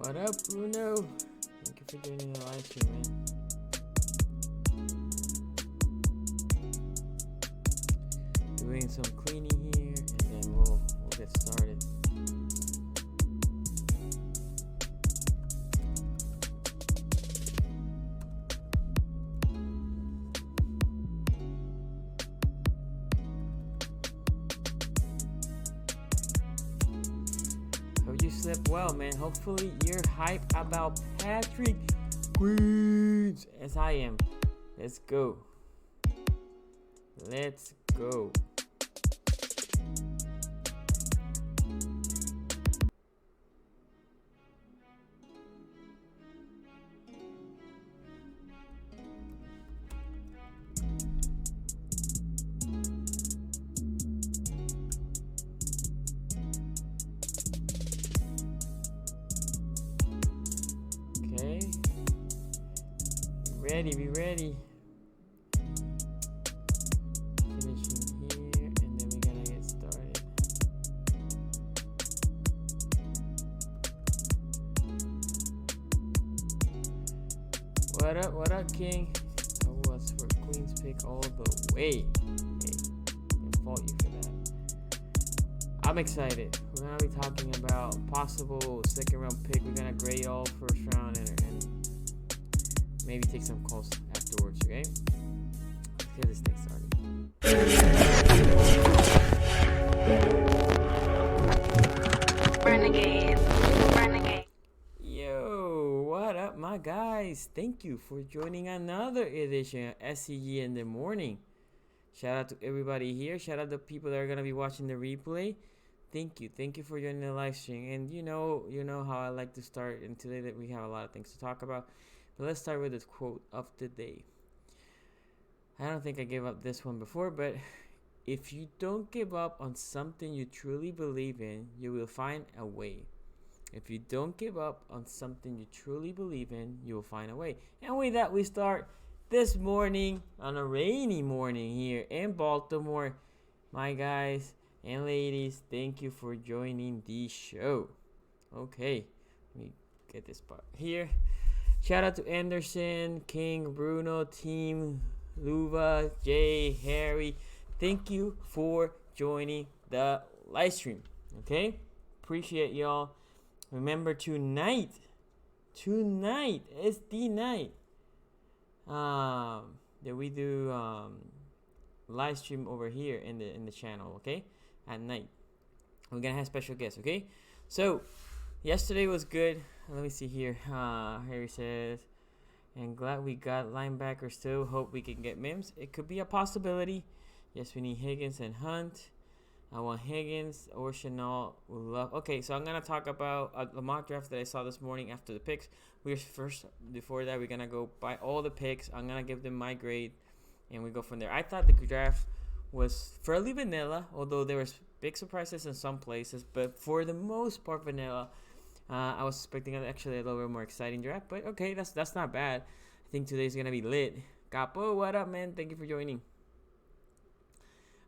What up, Bruno? Thank you for joining the live stream, man. Doing some cleaning here, and then we'll get started. Hope you slept well, man. Hopefully you're hyped about Patrick Queens, as I am. Let's go. Let's go. Okay. Be ready. Finishing here, and then we're gonna get started. What up, King? I was for Queen's pick all the way. Hey, can't fault you for that. I'm excited. We're gonna be talking about possible second round pick. We're gonna grade all first round and maybe take some calls afterwards, okay? Let's get this thing started. Renegade. Yo, what up, my guys? Thank you for joining another edition of SCG in the morning. Shout out to everybody here. Shout out to people that are gonna be watching the replay. Thank you for joining the live stream. And you know how I like to start. And today that we have a lot of things to talk about. But let's start with this quote of the day. I don't think I gave up this one before, but if you don't give up on something you truly believe in, you will find a way. If you don't give up on something you truly believe in, you will find a way. And with that, we start this morning on a rainy morning here in Baltimore. My guys and ladies, thank you for joining the show. Okay, let me get this part here. Shout out to Anderson, King, Bruno, Team, Luva, Jay, Harry. Thank you for joining the live stream. Okay? Appreciate y'all. Remember tonight is the night that we do live stream over here in the channel, okay? At night. We're gonna have special guests, okay? So yesterday was good. Let me see here. Harry says, and glad we got linebacker still. Hope we can get Mims. It could be a possibility. Yes, we need Higgins and Hunt. I want Higgins or Chanel. Okay, so I'm going to talk about the mock draft that I saw this morning after the picks. Before that, we're going to go by all the picks. I'm going to give them my grade, and we go from there. I thought the draft was fairly vanilla, although there was big surprises in some places. But for the most part, vanilla. I was expecting actually a little bit more exciting draft, but okay, that's not bad. I think today's gonna be lit. Capo, what up, man? Thank you for joining.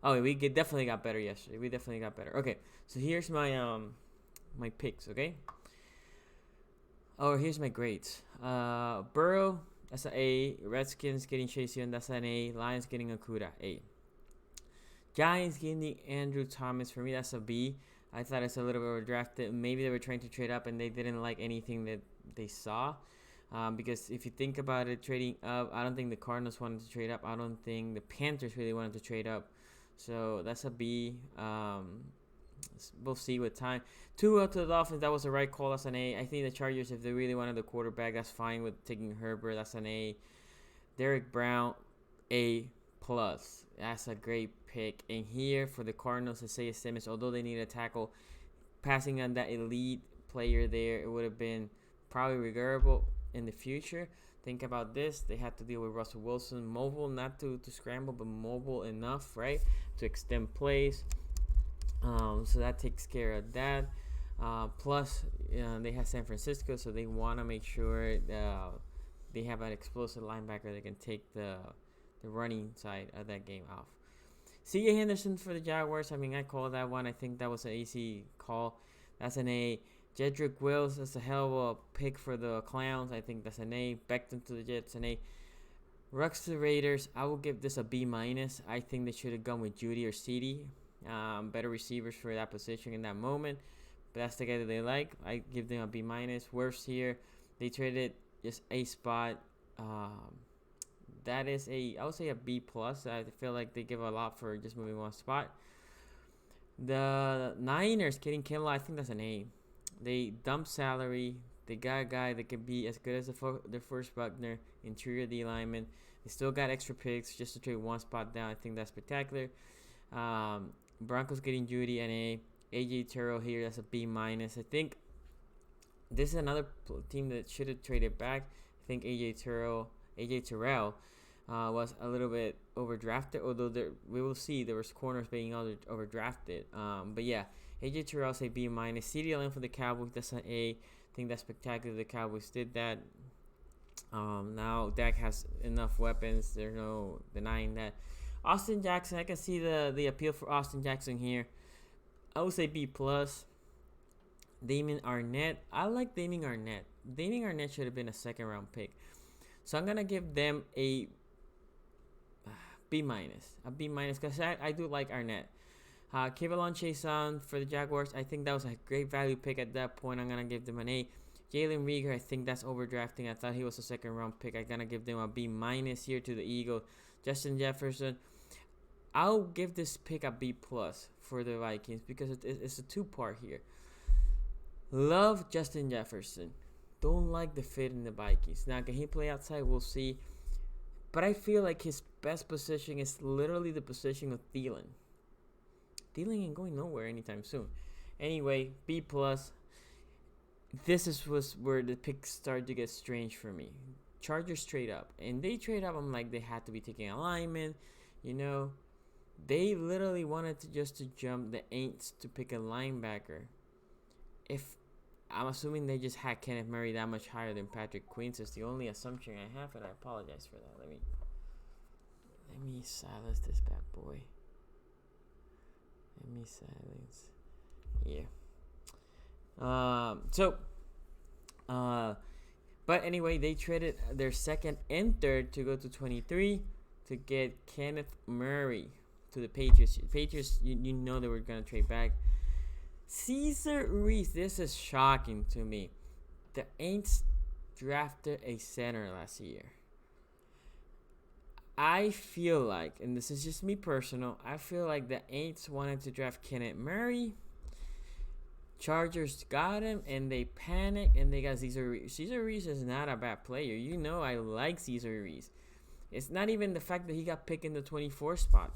Oh, we definitely got better yesterday. We definitely got better. Okay, so here's my my picks. Okay. Oh, here's my grades. Burrow, that's an A. Redskins getting Chase Young, that's an A. Lions getting Okuda, A. Giants getting Andrew Thomas, for me, that's a B. I thought it's a little bit overdrafted. Maybe they were trying to trade up and they didn't like anything that they saw. Because if you think about it, trading up, I don't think the Cardinals wanted to trade up. I don't think the Panthers really wanted to trade up. So that's a B. We'll see with time. Tua to the Dolphins, that was the right call. That's an A. I think the Chargers, if they really wanted the quarterback, that's fine with taking Herbert. That's an A. Derek Brown, A+. That's a great pick. And here for the Cardinals, Isaiah Simmons, although they need a tackle, passing on that elite player there, it would have been probably regrettable in the future. Think about this. They had to deal with Russell Wilson, mobile, not to scramble, but mobile enough, right, to extend plays. So that takes care of that. Plus, they have San Francisco, so they want to make sure they have an explosive linebacker that can take the running side of that game off. C.J. Henderson for the Jaguars. I mean, I called that one. I think that was an easy call. That's an A. Jedrick Wills, that's a hell of a pick for the Clowns. I think that's an A. Becton to the Jets, an A. Rux to the Raiders, I will give this a B minus. I think they should have gone with Judy or CD. Better receivers for that position in that moment. But that's the guy that they like. I give them a B minus. Worst here, they traded just a spot. That is I would say a B plus. I feel like they give a lot for just moving one spot. The Niners getting Kinlaw, I think that's an A. They dump salary. They got a guy that could be as good as their first Buckner, interior D lineman. They still got extra picks just to trade one spot down. I think that's spectacular. Broncos getting Judy, an A. AJ Terrell here, that's a B minus. I think this is another team that should have traded back. I think AJ Terrell was a little bit overdrafted, although we will see there was corners being overdrafted. But yeah, AJ Terrell say B minus. CeeDee Lamb for the Cowboys, that's an A. I think that's spectacular. The Cowboys did that. Now Dak has enough weapons. There's no denying that. Austin Jackson, I can see the appeal for Austin Jackson here. I would say B plus. Damon Arnett, I like Damon Arnett. Damon Arnett should have been a second round pick, so I'm gonna give them a B minus. A B minus because I do like Arnett. Kevon Chason for the Jaguars, I think that was a great value pick at that point. I'm gonna give them an A. Jalen Reagor, I think that's overdrafting. I thought he was a second round pick. I'm gonna give them a B minus here to the Eagles. Justin Jefferson, I'll give this pick a B plus for the Vikings because it's a two-part here. Love Justin Jefferson. Don't like the fit in the Vikings. Now, can he play outside? We'll see. But I feel like his best position is literally the position of Thielen. Thielen ain't going nowhere anytime soon. Anyway, B plus. This was where the picks started to get strange for me. Chargers trade up. And they trade up, I'm like, they had to be taking a lineman. You know, they literally wanted to jump the Aints to pick a linebacker. If I'm assuming they just had Kenneth Murray that much higher than Patrick Queen, so it's the only assumption I have, and I apologize for that. Let me silence this bad boy. Let me silence. Yeah. But anyway, they traded their second and third to go to 23 to get Kenneth Murray to the Patriots. Patriots, you know they were gonna trade back. Cesar Ruiz, this is shocking to me. The Aints drafted a center last year. I feel like, and this is just me personal, I feel like the Aints wanted to draft Kenneth Murray. Chargers got him, and they panicked, and they got Cesar Ruiz. Cesar Ruiz is not a bad player. You know I like Cesar Ruiz. It's not even the fact that he got picked in the 24 spot.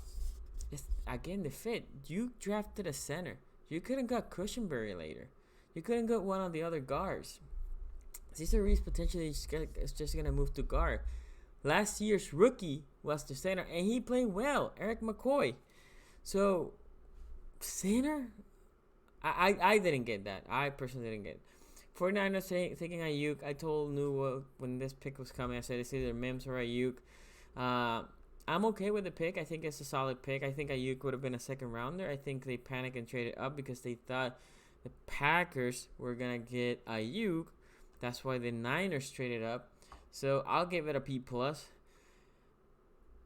It's, again, the fit. You drafted a center. You could have got Cushenberry later. You couldn't got one of the other guards. Cesar Ruiz potentially is just going to move to guard. Last year's rookie was the center, and he played well. Eric McCoy. So, center? I didn't get that. I personally didn't get it. 49ers taking Ayuk. I told Nua when this pick was coming, I said it's either Mims or Ayuk. I'm okay with the pick. I think it's a solid pick. I think Ayuk would have been a second rounder. I think they panicked and traded up because they thought the Packers were going to get Ayuk. That's why the Niners traded up. So I'll give it a B+.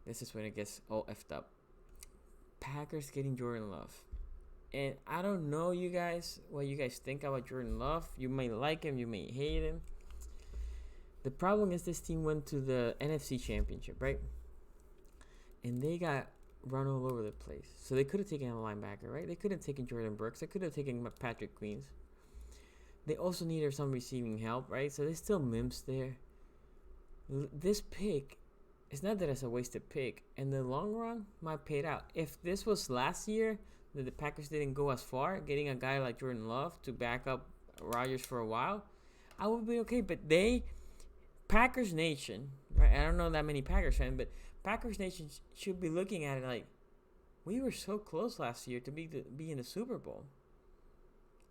This is when it gets all effed up. Packers getting Jordan Love. And I don't know what you guys think about Jordan Love. You may like him, you may hate him. The problem is this team went to the NFC Championship, right? And they got run all over the place. So they could have taken a linebacker, right? They could have taken Jordan Brooks. They could have taken Patrick Queens. They also needed some receiving help, right? So there's still Mims there. This pick, it's not that it's a wasted pick. In the long run, might pay it out. If this was last year, that the Packers didn't go as far, getting a guy like Jordan Love to back up Rodgers for a while, I would be okay. But Packers Nation, right? I don't know that many Packers fans, but Packers Nation should be looking at it like, we were so close last year to be in the Super Bowl.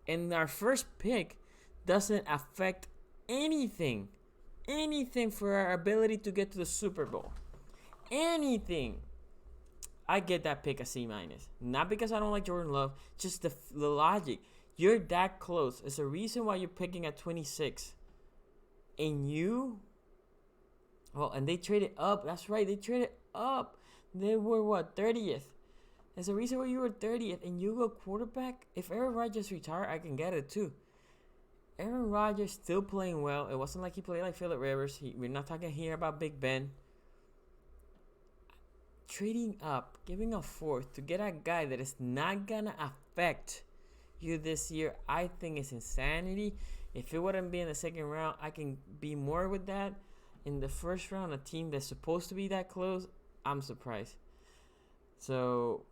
And our first pick doesn't affect anything for our ability to get to the Super Bowl. Anything. I get that pick a C-. Not because I don't like Jordan Love, just the logic. You're that close. It's a reason why you're picking at 26. And you... Oh, and they traded up. That's right. They traded up. They were, what, 30th? There's a reason why you were 30th. And you go quarterback? If Aaron Rodgers retired, I can get it too. Aaron Rodgers still playing well. It wasn't like he played like Phillip Rivers. We're not talking here about Big Ben. Trading up, giving a fourth to get a guy that is not going to affect you this year, I think is insanity. If it wouldn't be in the second round, I can be more with that. In the first round, a team that's supposed to be that close, I'm surprised. So,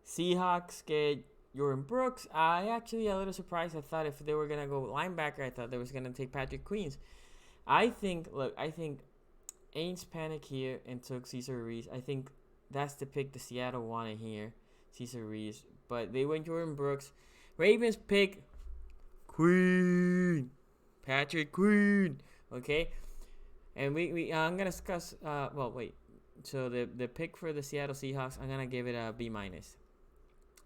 Seahawks get Jordan Brooks. I actually a little surprised. I thought if they were going to go linebacker, I thought they was going to take Patrick Queens. I think Aints panic here and took Cesar Ruiz. I think that's the pick the Seattle wanted here, Cesar Ruiz. But they went Jordan Brooks. Ravens pick Queen, Patrick Queen. Okay, and we I'm gonna discuss. So the pick for the Seattle Seahawks, I'm gonna give it a B minus.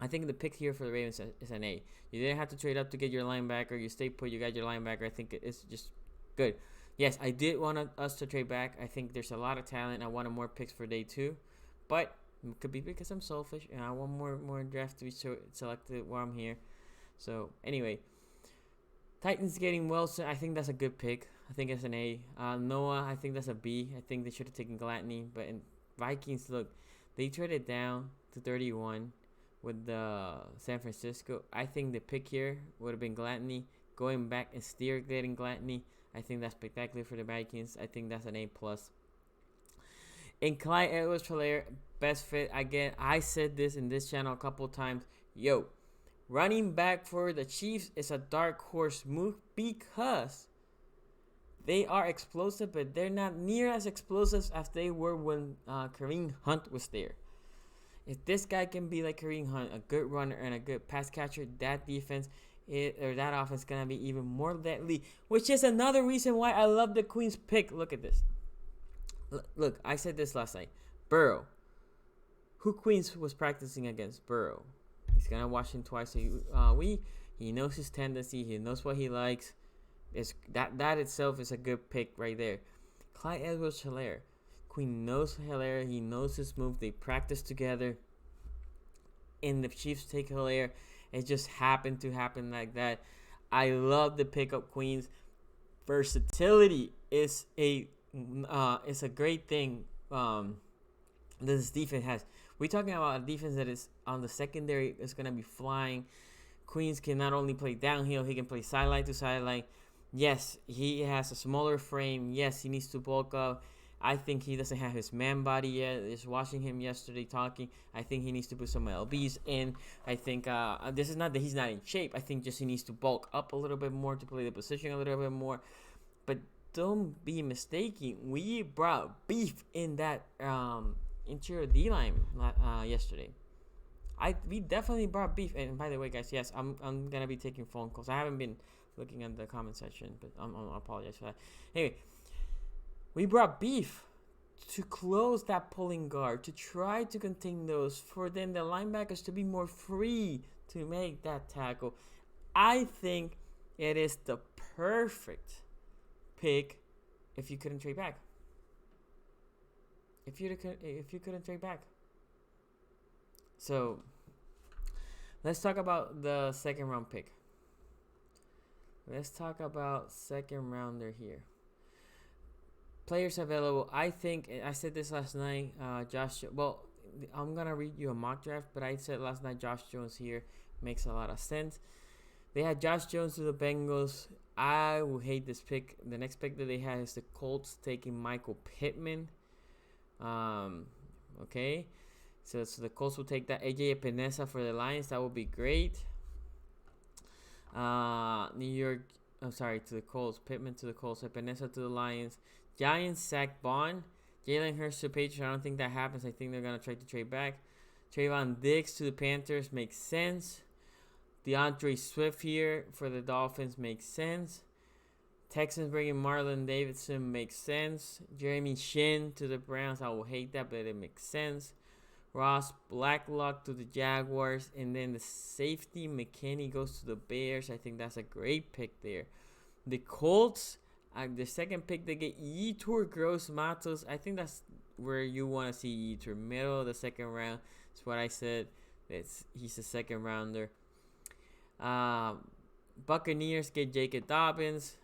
I think the pick here for the Ravens is an A. You didn't have to trade up to get your linebacker. You stay put. You got your linebacker. I think it's just good. Yes, I did want us to trade back. I think there's a lot of talent. I wanted more picks for day 2. But it could be because I'm selfish and I want more draft to be selected while I'm here. So, anyway. Titans getting Wilson. I think that's a good pick. I think it's an A. Noah, I think that's a B. I think they should have taken Gladney. But in Vikings, look, they traded down to 31 with the San Francisco. I think the pick here would have been Gladney. Going back and steer getting Gladney. I think that's spectacular for the Vikings. I think that's an A+. And Clyde Edwards-Helaire, best fit. Again, I said this in this channel a couple of times. Yo, running back for the Chiefs is a dark horse move because they are explosive, but they're not near as explosive as they were when Kareem Hunt was there. If this guy can be like Kareem Hunt, a good runner and a good pass catcher, that defense... that offense gonna be even more deadly, which is another reason why I love the Queens pick. Look at this. Look, I said this last night. Burrow. Who Queens was practicing against? Burrow. He's gonna watch him twice a week. He knows his tendency. He knows what he likes. That itself is a good pick right there. Clyde Edwards-Helaire. Queen knows Helaire. He knows his move. They practice together. And the Chiefs take Helaire. It just happened to happen like that. I love the pickup Queens. Versatility is a great thing this defense has. We're talking about a defense that is on the secondary is going to be flying. Queens can not only play downhill, he can play sideline to sideline. Yes, he has a smaller frame. Yes, he needs to bulk up. I think he doesn't have his man body yet. Just watching him yesterday talking, I think he needs to put some LBs in. I think this is not that he's not in shape. I think just he needs to bulk up a little bit more to play the position a little bit more. But don't be mistaken. We brought beef in that interior D-line yesterday. We definitely brought beef. And by the way, guys, yes, I'm going to be taking phone calls. I haven't been looking at the comment section, but I apologize for that. Anyway. We brought beef to close that pulling guard, to try to contain those, for then the linebackers to be more free to make that tackle. I think it is the perfect pick if you couldn't trade back. If you couldn't trade back. So, let's talk about the second round pick. Let's talk about second rounder here. Players available. I think I said this last night. I'm gonna read you a mock draft, but I said last night Josh Jones here makes a lot of sense. They had Josh Jones to the Bengals. I will hate this pick. The next pick that they had is the Colts taking Michael Pittman. Okay, so the Colts will take that. AJ Epinesa for the Lions. That would be great. New York. I'm sorry, to the Colts. Pittman to the Colts. Epinesa to the Lions. Giants sack Bond. Jalen Hurts to Patriots. I don't think that happens. I think they're going to try to trade back. Trayvon Diggs to the Panthers makes sense. DeAndre Swift here for the Dolphins makes sense. Texans bringing Marlon Davidson makes sense. Jeremy Shin to the Browns. I will hate that, but it makes sense. Ross Blacklock to the Jaguars, and then the safety McKinney goes to the Bears. I think that's a great pick there. The Colts, the second pick, they get Yetur Gross Matos. I think that's where you want to see Yetur, middle of the second round. That's what I said. He's a second rounder. Buccaneers get Jacob Dobbins.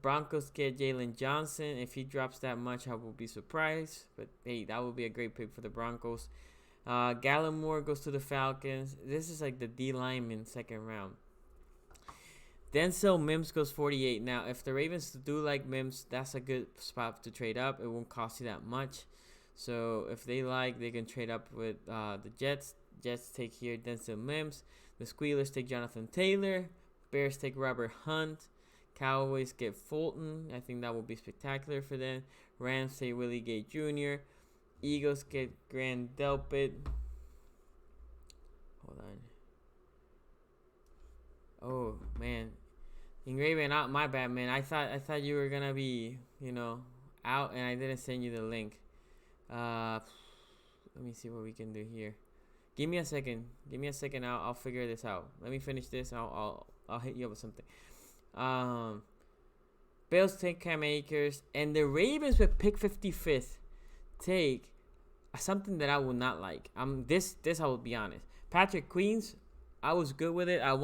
Broncos get Jalen Johnson. If he drops that much, I will be surprised. But hey, that would be a great pick for the Broncos. Gallimore goes to the Falcons. This is like the D lineman second round. Denzel Mims goes 48. Now, if the Ravens do like Mims, that's a good spot to trade up. It won't cost you that much. So if they like, they can trade up with the Jets. Jets take here Denzel Mims. The Squealers take Jonathan Taylor. Bears take Robert Hunt. Cowboys get Fulton. I think that will be spectacular for them. Rams take Willie Gay Jr. Eagles get Grant Delpit. Hold on. Oh man, Engraven out. My bad, man. I thought you were gonna be out, and I didn't send you the link. Let me see what we can do here. Give me a second. I'll figure this out. Let me finish this. I'll hit you up with something. Bills take Cam Akers, and the Ravens with pick 55th take something that I would not like. This I will be honest. Patrick Queens, I was good with it. I'm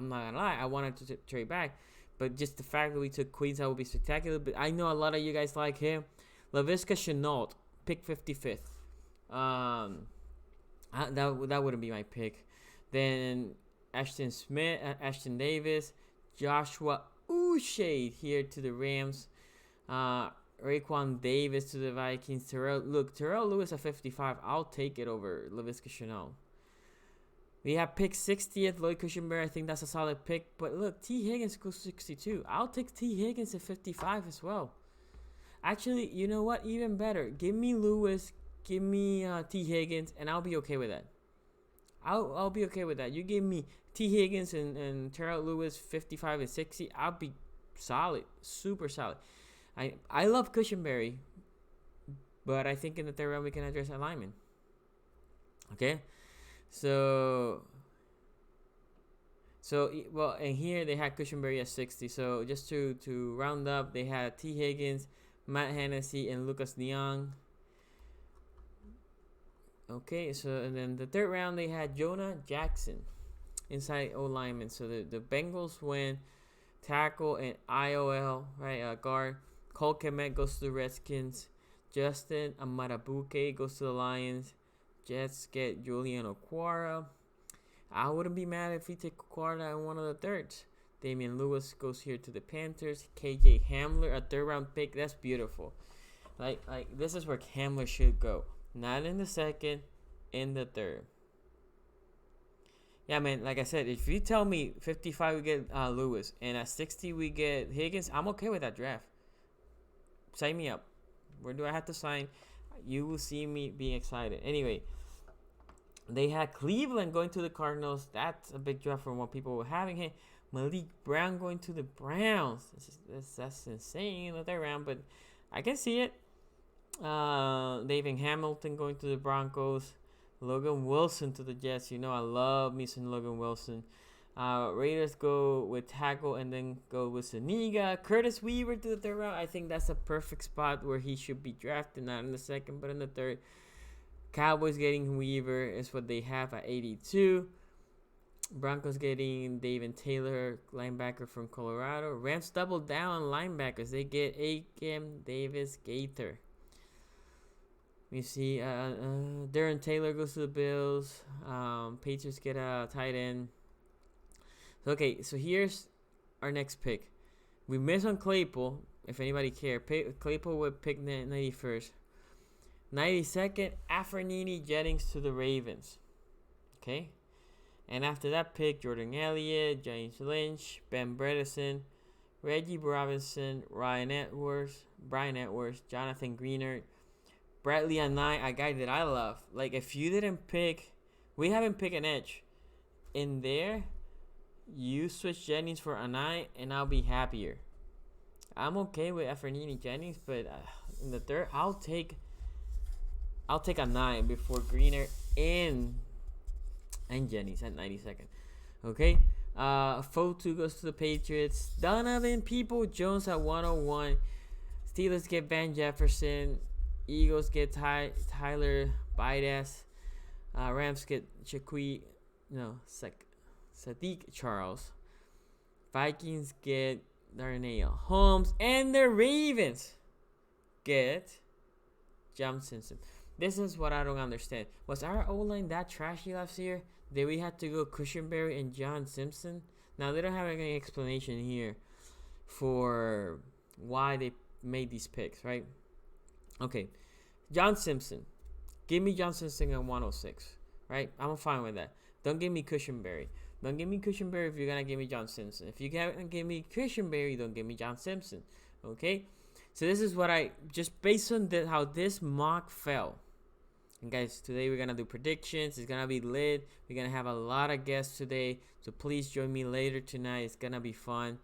not gonna lie, I wanted to trade back, but just the fact that we took Queens, that would be spectacular. But I know a lot of you guys like him. Laviska Shenault, pick 55th. That wouldn't be my pick. Then Ashton Davis, Joshua Uche here to the Rams. Raekwon Davis to the Vikings. Terrell Lewis at 55. I'll take it over Laviska Shenault. We have pick 60th, Lloyd Cushenberry. I think that's a solid pick. But look, T. Higgins goes 62. I'll take T. Higgins at 55 as well. Actually, you know what? Even better. Give me Lewis. Give me T. Higgins, and I'll be okay with that. I'll be okay with that. You give me T. Higgins and Terrell Lewis 55 and 60. I'll be solid, super solid. I love Cushenberry, but I think in the third round we can address alignment. Okay, so well, and here they had Cushenberry at 60. So just to round up, they had T. Higgins, Matt Hennessy, and Lucas Niang. Okay, so and then the third round they had Jonah Jackson, inside O lineman. So the Bengals win tackle and IOL, right? Guard. Cole Kmet goes to the Redskins. Justin Amarabuke goes to the Lions. Jets get Julian Okwara. I wouldn't be mad if we take Okwara in one of the thirds. Damian Lewis goes here to the Panthers. KJ Hamler, a third round pick. That's beautiful. Like this is where Hamler should go. Not in the second, in the third. Yeah, man, like I said, if you tell me 55 we get Lewis, and at 60 we get Higgins, I'm okay with that draft. Sign me up. Where do I have to sign? You will see me being excited. Anyway, they had Cleveland going to the Cardinals. That's a big draft from what people were having here. Malik Brown going to the Browns. That's insane in the third round, but I can see it. David Hamilton going to the Broncos. Logan Wilson to the Jets. You know I love me some Logan Wilson. Raiders go with tackle and then go with Saniga. Curtis Weaver to the third round. I think that's a perfect spot where he should be drafted. Not in the second, but in the third. Cowboys getting Weaver is what they have at 82. Broncos getting David Taylor, linebacker from Colorado. Rams double down linebackers. They get Akem Davis Gaither. We see Darren Taylor goes to the Bills. Patriots get a tight end. Okay, so here's our next pick. We missed on Claypool, if anybody care. Claypool would pick 91st. 92nd, Afronini Jennings to the Ravens. Okay? And after that pick, Jordan Elliott, James Lynch, Ben Bredesen, Reggie Robinson, Brian Edwards, Jonathan Greenard, Bradley Anae, a guy that I love. Like, if you didn't pick, we haven't picked an edge. In there, you switch Jennings for Anae, and I'll be happier. I'm okay with Afronini Jennings, but in the third, I'll take I'll take a 9 before Greener and Jennings at 92nd. Okay. 4-2 goes to the Patriots. Donovan People-Jones at 101. Steelers get Van Jefferson. Eagles get Tyler Bidas. Rams get Sadiq Charles. Vikings get Darnell Holmes. And the Ravens get John Simpson. This is what I don't understand. Was our O-line that trashy last year? Did we have to go Cushenberry and John Simpson? Now, they don't have any explanation here for why they made these picks, right? Okay. John Simpson. Give me John Simpson at 106, right? I'm fine with that. Don't give me Cushenberry. Don't give me Cushenberry if you're going to give me John Simpson. If you're going to give me Cushenberry, don't give me John Simpson, okay? So this is what just based on how this mock fell. And guys, today we're going to do predictions. It's going to be lit. We're going to have a lot of guests today. So please join me later tonight. It's going to be fun.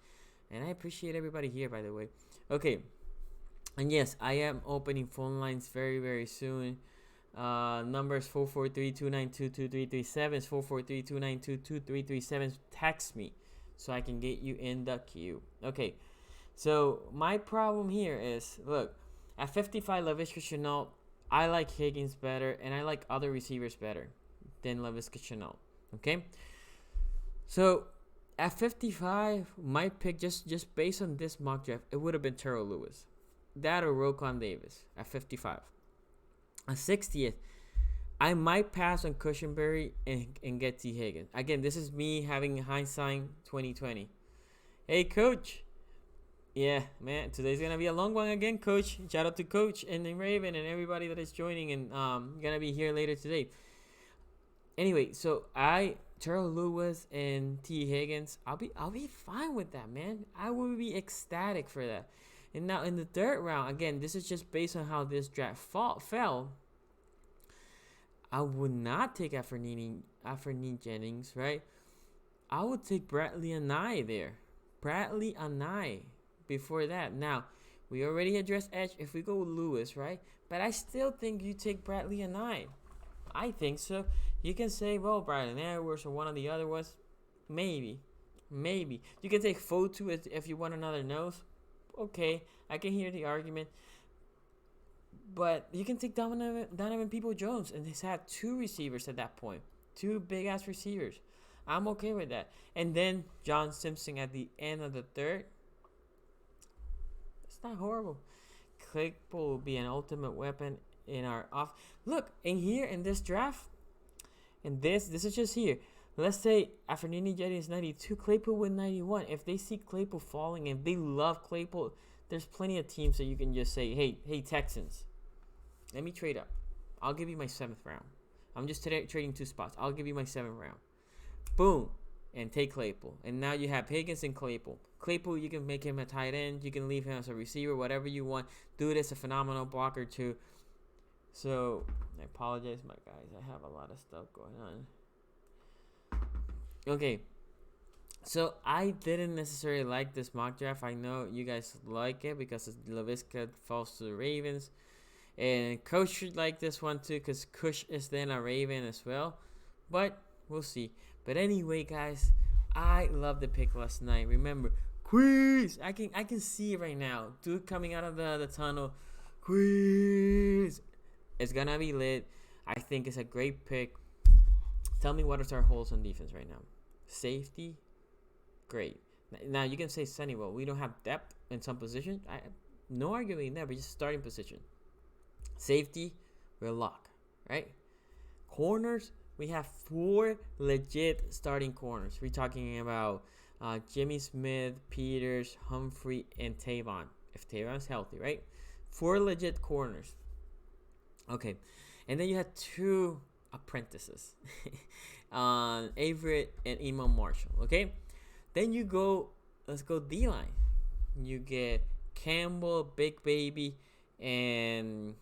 And I appreciate everybody here, by the way. Okay. And yes, I am opening phone lines very, very soon. Numbers 443-292-2337. 443-292-2337. Text me so I can get you in the queue. Okay. So my problem here is, look, at 55, Laviska Shenault, I like Higgins better, and I like other receivers better than Laviska Shenault. Okay? So at 55, my pick, just based on this mock draft, it would have been Terrell Lewis. That or Roquan Davis at 55. At 60th, I might pass on Cushenberry and get T. Higgins. Again, this is me having hindsight 2020. Hey, Coach. Yeah, man, today's going to be a long one again, Coach. Shout out to Coach and then Raven and everybody that is joining and going to be here later today. Anyway, so Terrell Lewis and T. Higgins, I'll be fine with that, man. I will be ecstatic for that. And now in the third round, again, this is just based on how this draft fell. I would not take Afernini Jennings, right? I would take Bradley Anae there. Bradley Anae before that. Now, we already addressed edge if we go with Lewis, right? But I still think you take Bradley Anae. I think so. You can say, well, Bradley Edwards or one of the other ones. Maybe. You can take Fotu if you want another nose. Okay, I can hear the argument. But you can take Donovan People-Jones, and he's had 2 receivers at that point. 2 big-ass receivers. I'm okay with that. And then John Simpson at the end of the third. It's not horrible. Claypool will be an ultimate weapon in our off. Look, in here, in this draft, and this is just here. Let's say Afernini Jennings 92, Claypool with 91. If they see Claypool falling and they love Claypool, there's plenty of teams that you can just say, hey, Texans, let me trade up. I'll give you my 7th round. I'm just trading 2 spots. I'll give you my 7th round. Boom. And take Claypool. And now you have Higgins and Claypool. Claypool, you can make him a tight end. You can leave him as a receiver, whatever you want. Dude is a phenomenal blocker too. So, I apologize, my guys. I have a lot of stuff going on. Okay, so I didn't necessarily like this mock draft. I know you guys like it because Laviska falls to the Ravens. And Coach should like this one too because Kush is then a Raven as well. But we'll see. But anyway, guys, I love the pick last night. Remember, quiz! I can see it right now. Dude coming out of the tunnel. Quiz! It's going to be lit. I think it's a great pick. Tell me what is our holes on defense right now. Safety, great. Now you can say Sunnyvale. We don't have depth in some positions. No arguing there, but just starting position. Safety, we're locked, right? Corners, we have 4 legit starting corners. We're talking about Jimmy Smith, Peters, Humphrey, and Tavon. If Tavon's healthy, right? 4 legit corners. Okay, and then you had 2 apprentices. Averett and Imam Marshall. Okay, then let's go D-line. You get Campbell, Big Baby, and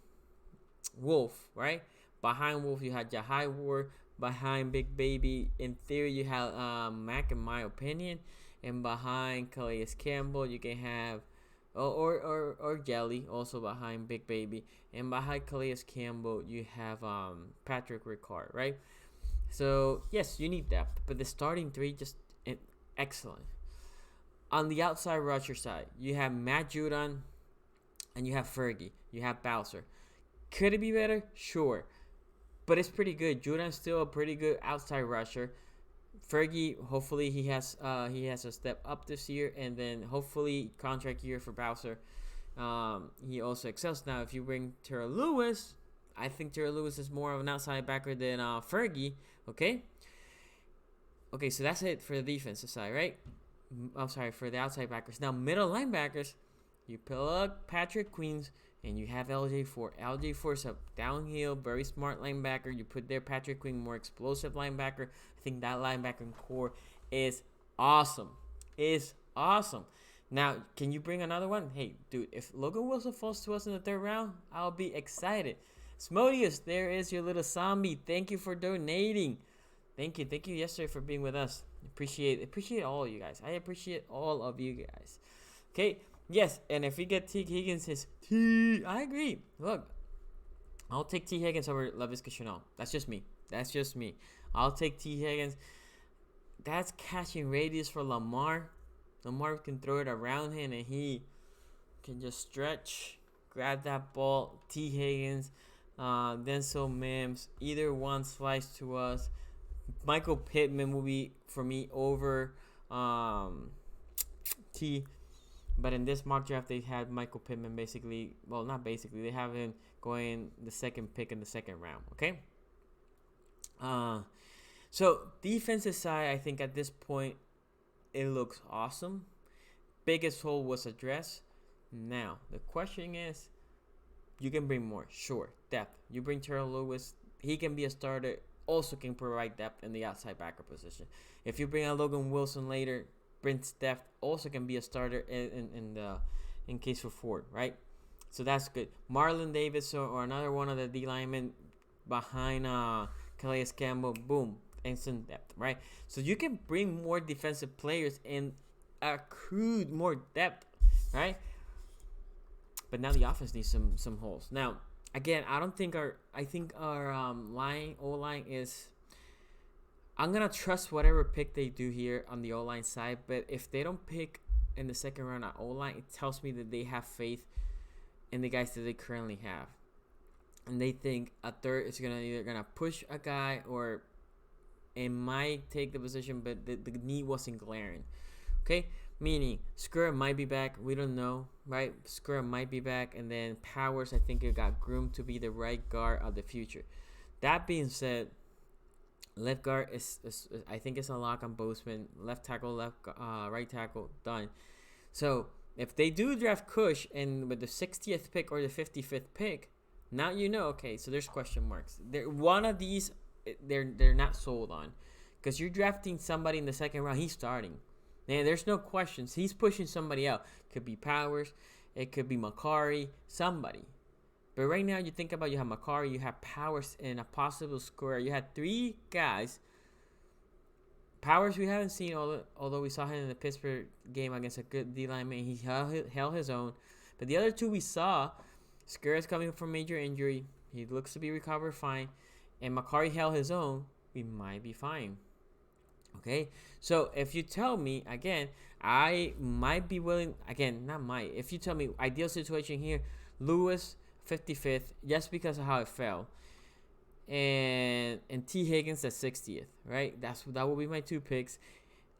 Wolf, right? Behind Wolf you had Jahai Ward. Behind Big Baby, in theory you have Mac, in my opinion. And behind Calais Campbell you can have or Jelly also behind Big Baby, and behind Calais Campbell you have Patrick Ricard, right? So yes, you need depth, but the starting three just excellent. On the outside rusher side, you have Matt Judon and you have Fergie, you have Bowser. Could it be better? Sure, but it's pretty good. Judon's still a pretty good outside rusher. Fergie, hopefully he has a step up this year, and then hopefully contract year for Bowser. He also excels now. If you bring Terrell Lewis, I think Terrell Lewis is more of an outside backer than Fergie. Okay, so that's it for the defensive side, right? I'm sorry, for the outside backers. Now middle linebackers, you plug Patrick Queens and you have LJ4. LJ4 is a downhill, very smart linebacker. You put there Patrick Queen, more explosive linebacker. I think that linebacker core is awesome. Now, can you bring another one? Hey, dude, if Logan Wilson falls to us in the third round, I'll be excited. Smodius, there is your little zombie. Thank you for donating. Thank you yesterday for being with us. Appreciate all of you guys. I appreciate all of you guys. Okay, yes, and if we get T. Higgins, I agree. Look, I'll take T. Higgins over Laviska Shenault. That's just me. I'll take T. Higgins. That's catching radius for Lamar. Lamar can throw it around him, and he can just stretch, grab that ball. T. Higgins, Denzel Mims, either one slice to us. Michael Pittman will be for me over T. But in this mock draft, they had Michael Pittman they have him going the second pick in the second round. Okay. So defensive side, I think at this point, it looks awesome. Biggest hole was addressed. Now the question is, you can bring more, sure, depth. You bring Terrell Lewis, he can be a starter. Also can provide depth in the outside backer position. If you bring out Logan Wilson later, Brent depth also can be a starter in case for Ford, right? So that's good. Marlon Davis or another one of the D linemen behind Calais Campbell, boom, instant depth, right? So you can bring more defensive players and accrue more depth, right? But now the offense needs some holes. Now, again, I think our O-line is, I'm going to trust whatever pick they do here on the O-line side, but if they don't pick in the second round at O-line, it tells me that they have faith in the guys that they currently have. And they think a third is either going to push a guy or it might take the position, but the need wasn't glaring. Okay? Meaning, Skura might be back. We don't know, right? Skura might be back. And then Powers, I think it got groomed to be the right guard of the future. That being said, left guard is I think it's a lock on Bozeman. Left tackle, right tackle, done. So, if they do draft Kush and with the 60th pick or the 55th pick, now you know, okay, so there's question marks. One of these, they're not sold on. Because you're drafting somebody in the second round, he's starting. Man, there's no questions. He's pushing somebody out. Could be Powers. It could be Makari. Somebody. But right now, you think about, you have Makari, you have Powers, and a possible scorer. You had three guys. Powers, we haven't seen, although we saw him in the Pittsburgh game against a good D-line man. He held his own. But the other two we saw, Skura's coming from major injury. He looks to be recovered fine. And Makari held his own. We might be fine. Okay, so if you tell me, again, I might be willing, again, not might, if you tell me ideal situation here, Lewis, 55th, just because of how it fell, and T. Higgins at 60th, right? That will be my two picks.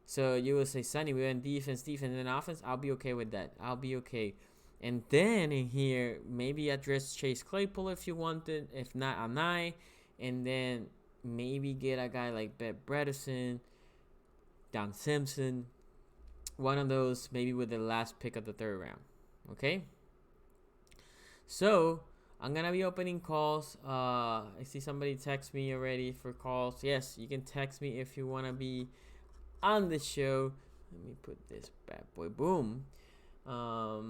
So you will say, Sonny, we went defense, and then offense. I'll be okay with that. I'll be okay. And then in here, maybe address Chase Claypool if you wanted. If not, Anai. And then maybe get a guy like Bet Bredesen, Don Simpson, one of those, maybe with the last pick of the third round. Okay? So, I'm going to be opening calls. I see somebody text me already for calls. Yes, you can text me if you want to be on the show. Let me put this bad boy. Boom. That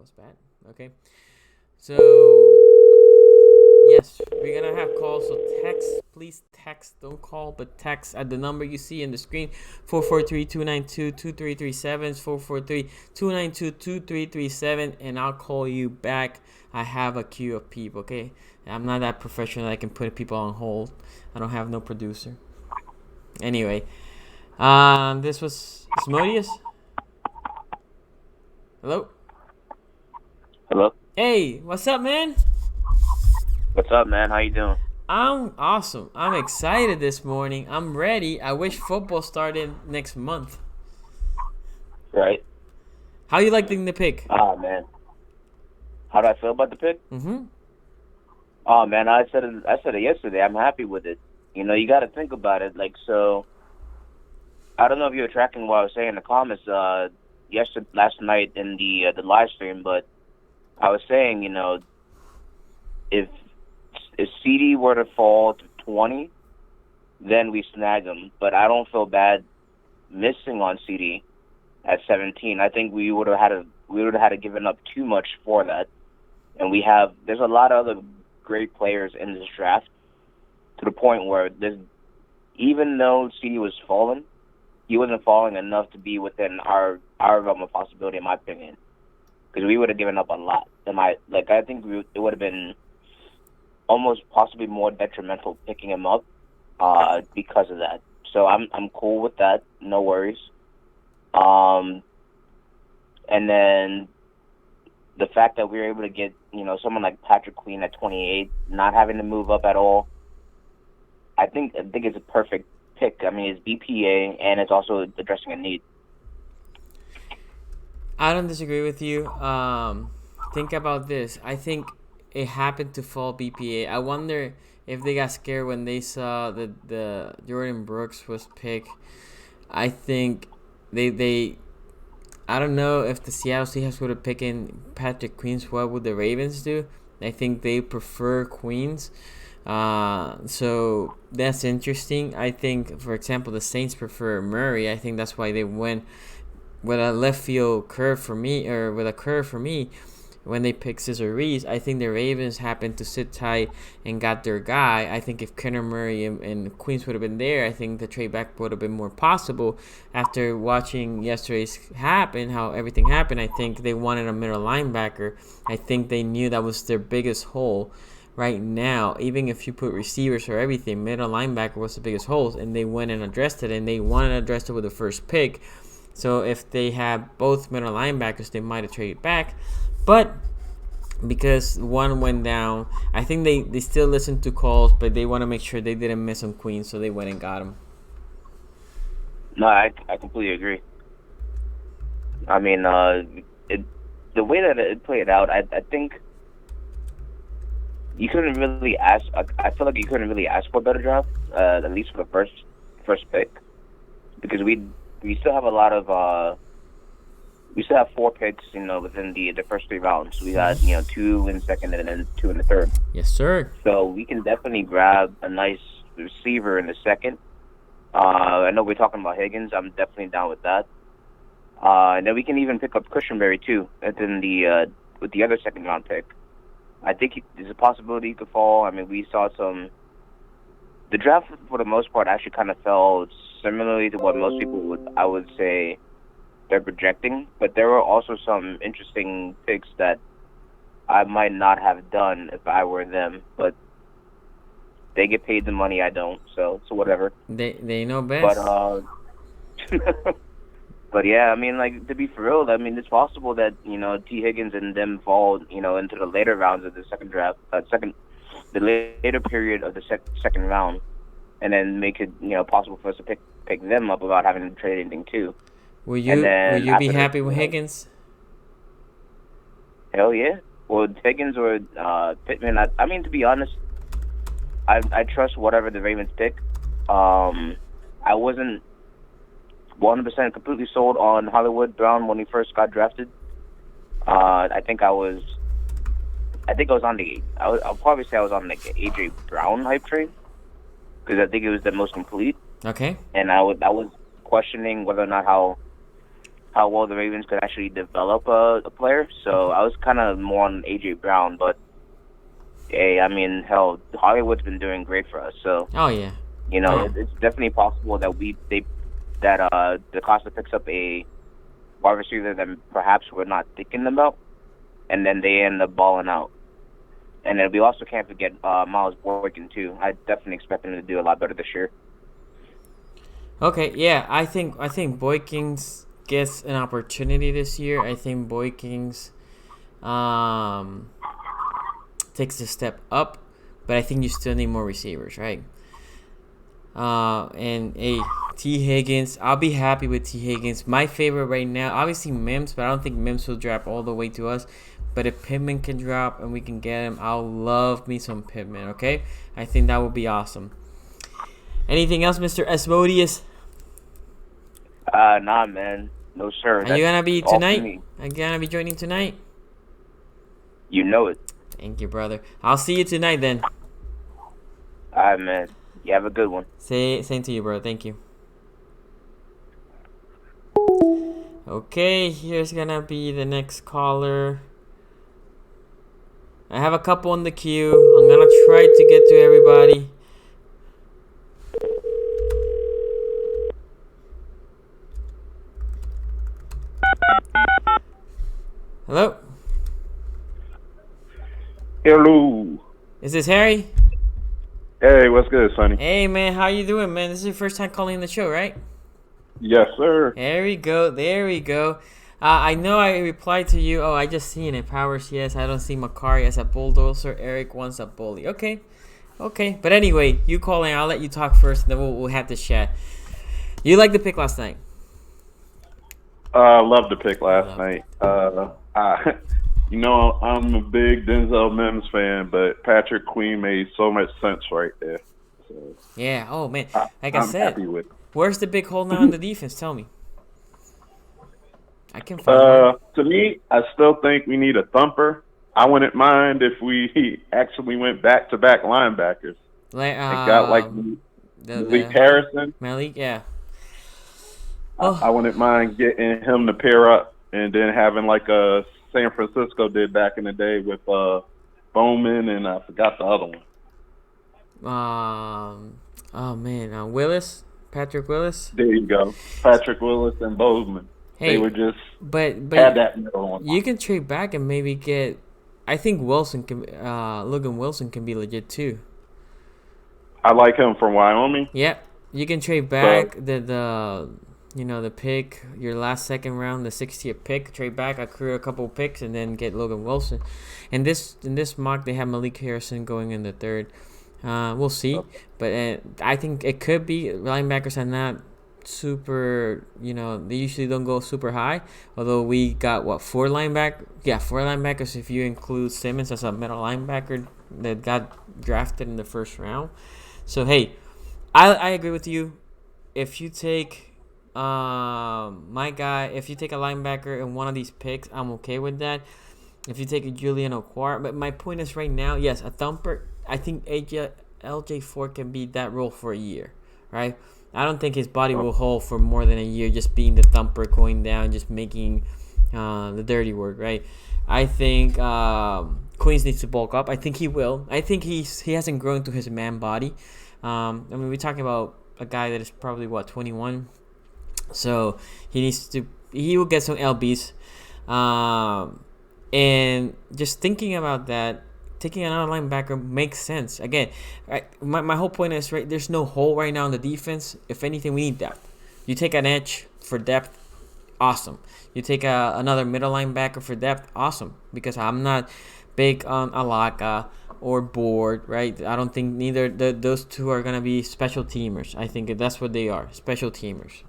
was bad. Okay. So, Yes, we're gonna have calls. So text, please text. Don't call, but text at the number you see in the screen: 443-292-2337. 443-292-2337, and I'll call you back. I have a queue of people. Okay, I'm not that professional. I can put people on hold. I don't have no producer. Anyway, this was Smodius. Hello. Hello. Hey, what's up, man? What's up, man? How you doing? I'm awesome. I'm excited this morning. I'm ready. I wish football started next month. Right. How you liking the pick? Oh man. How do I feel about the pick? Mm-hmm. Oh man, I said it yesterday. I'm happy with it. You got to think about it. Like, so, I don't know if you were tracking what I was saying in the comments last night in the live stream, but I was saying, if CD were to fall to 20, then we snag him. But I don't feel bad missing on CD at 17. I think we would have had to given up too much for that. And there's a lot of other great players in this draft, to the point where even though CD was falling, he wasn't falling enough to be within our realm of possibility, in my opinion. Because we would have given up a lot. I think it would have been almost possibly more detrimental picking him up because of that. So I'm cool with that. No worries. And then the fact that we were able to get, someone like Patrick Queen at 28, not having to move up at all, I think it's a perfect pick. I mean, it's BPA and it's also addressing a need. I don't disagree with you. Think about this. I think it happened to fall BPA. I wonder if they got scared when they saw the Jordan Brooks was picked. I think they I don't know if the Seattle Seahawks would have picked Patrick Queens. What would the Ravens do? I think they prefer Queens. So that's interesting. I think, for example, the Saints prefer Murray. I think that's why they went with a left field curve for me, or with a curve for me, when they picked Cesar Reese. I think the Ravens happened to sit tight and got their guy. I think if Kenner Murray and Queens would have been there, I think the trade back would have been more possible. After watching yesterday's how everything happened, I think they wanted a middle linebacker. I think they knew that was their biggest hole right now. Even if you put receivers or everything, middle linebacker was the biggest hole, and they went and addressed it, and they wanted to address it with the first pick. So if they have both middle linebackers, they might have traded back. But because one went down, I think they still listen to calls, but they want to make sure they didn't miss on Queen, so they went and got him. No, I completely agree. I mean, the way that it played out, I think you couldn't really ask. I feel like you couldn't really ask for a better draft, at least for the first pick, because we still have a lot of we still have 4 picks, within the first 3 rounds. We got 2 in the second and then 2 in the third. Yes, sir. So we can definitely grab a nice receiver in the second. I know we're talking about Higgins. I'm definitely down with that. And then we can even pick up Cushionberry too, and then with the other second round pick. I think there's a possibility he could fall. I mean, we saw the draft for the most part actually kind of fell similarly to what most people I would say, they're projecting. But there were also some interesting picks that I might not have done if I were them. But they get paid the money, I don't. So whatever. They know best. But yeah, I mean, like, to be for real, I mean, it's possible that T. Higgins and them fall into the later rounds of the second draft, the later period of the second round, and then make it possible for us to pick them up without having to trade anything too. Will you be happy with Higgins? Hell yeah. Well, Higgins or Pittman. I mean, to be honest, I trust whatever the Ravens pick. I wasn't 100% completely sold on Hollywood Brown when he first got drafted. I think I was on I'll probably say I was on the AJ Brown hype train, because I think it was the most complete. Okay. And I was questioning whether or not how well the Ravens could actually develop a player. So I was kind of more on AJ Brown, but Hey, I mean, hell, Hollywood's been doing great for us. So Oh yeah. you Oh know, yeah. it's definitely possible that the Costa picks up a wide receiver that perhaps we're not thinking about, and then they end up balling out. And then we also can't forget Miles Boykin too. I definitely expect him to do a lot better this year. Okay, yeah, I think Boykins gets an opportunity this year. I think Boykins um takes a step up, but I think you still need more receivers, right? And T Higgins, I'll be happy with T Higgins. My favorite right now, obviously Mims, but I don't think Mims will drop all the way to us. But if Pittman can drop and we can get him, I'll love me some Pittman. Okay, I think that would be awesome. Anything else, Mr. Asmodeus? Nah, man, no sir. Are you That's gonna be all for tonight? me. Are you gonna be joining tonight? You know it. Thank you, brother. I'll see you tonight then. All right, man. You have a good one. Same to you, bro. Thank you. Okay, here's gonna be the next caller. I have a couple in the queue. I'm gonna try to get to everybody. Hello? Hello. Is this Harry? Hey, what's good, Sonny? Hey, man. How you doing, man? This is your first time calling the show, right? Yes, sir. There we go. There we go. I know I replied to you. Oh, I just seen it. Powers, yes. I don't see Makari as a bulldozer. Eric wants a bully. Okay. Okay. But anyway, you calling. I'll let you talk first, and then we'll have this chat. You liked the pick last night. Loved the pick last night. I'm a big Denzel Mims fan, but Patrick Queen made so much sense right there. So Yeah. Oh, man. Like I I'm said, happy with it. where's the big hole now in the defense? Tell me. I can find one. To me, I still think we need a thumper. I wouldn't mind if we actually went back-to-back linebackers Like, and got like Malik Harrison. Malik, yeah. I wouldn't mind getting him to pair up and then having like San Francisco did back in the day with Bowman and I forgot the other one. Oh man, Willis, Patrick Willis. There you go, Patrick Willis and Bowman. Hey, they were just but had that middle one. You can trade back and maybe get. I think Wilson can. Logan Wilson can be legit too. I like him from Wyoming. Yep, you can trade back the pick, your last second round, the 60th pick, trade back, accrue a couple picks, and then get Logan Wilson. And in this mock, they have Malik Harrison going in the third. We'll see, but I think it could be linebackers are not super. They usually don't go super high. Although we got 4 linebackers. Yeah, 4 linebackers if you include Simmons as a middle linebacker that got drafted in the first round. So hey, I agree with you. If you take if you take a linebacker in one of these picks, I'm okay with that. If you take a Julian Okwara, but my point is right now, yes, a thumper. I think LJ4 can be that role for a year, right? I don't think his body will hold for more than a year, just being the thumper, going down, just making the dirty work, right? I think Queens needs to bulk up. I think he will. I think he hasn't grown to his man body. We're talking about a guy that is probably 21. So he will get some LBs. And just thinking about that, taking another linebacker makes sense. Again, right, my whole point is, right, there's no hole right now in the defense. If anything, we need depth. You take an edge for depth, awesome. You take another middle linebacker for depth, awesome. Because I'm not big on Alaka or Board, right? I don't think neither those two are going to be special teamers. I think that's what they are, special teamers.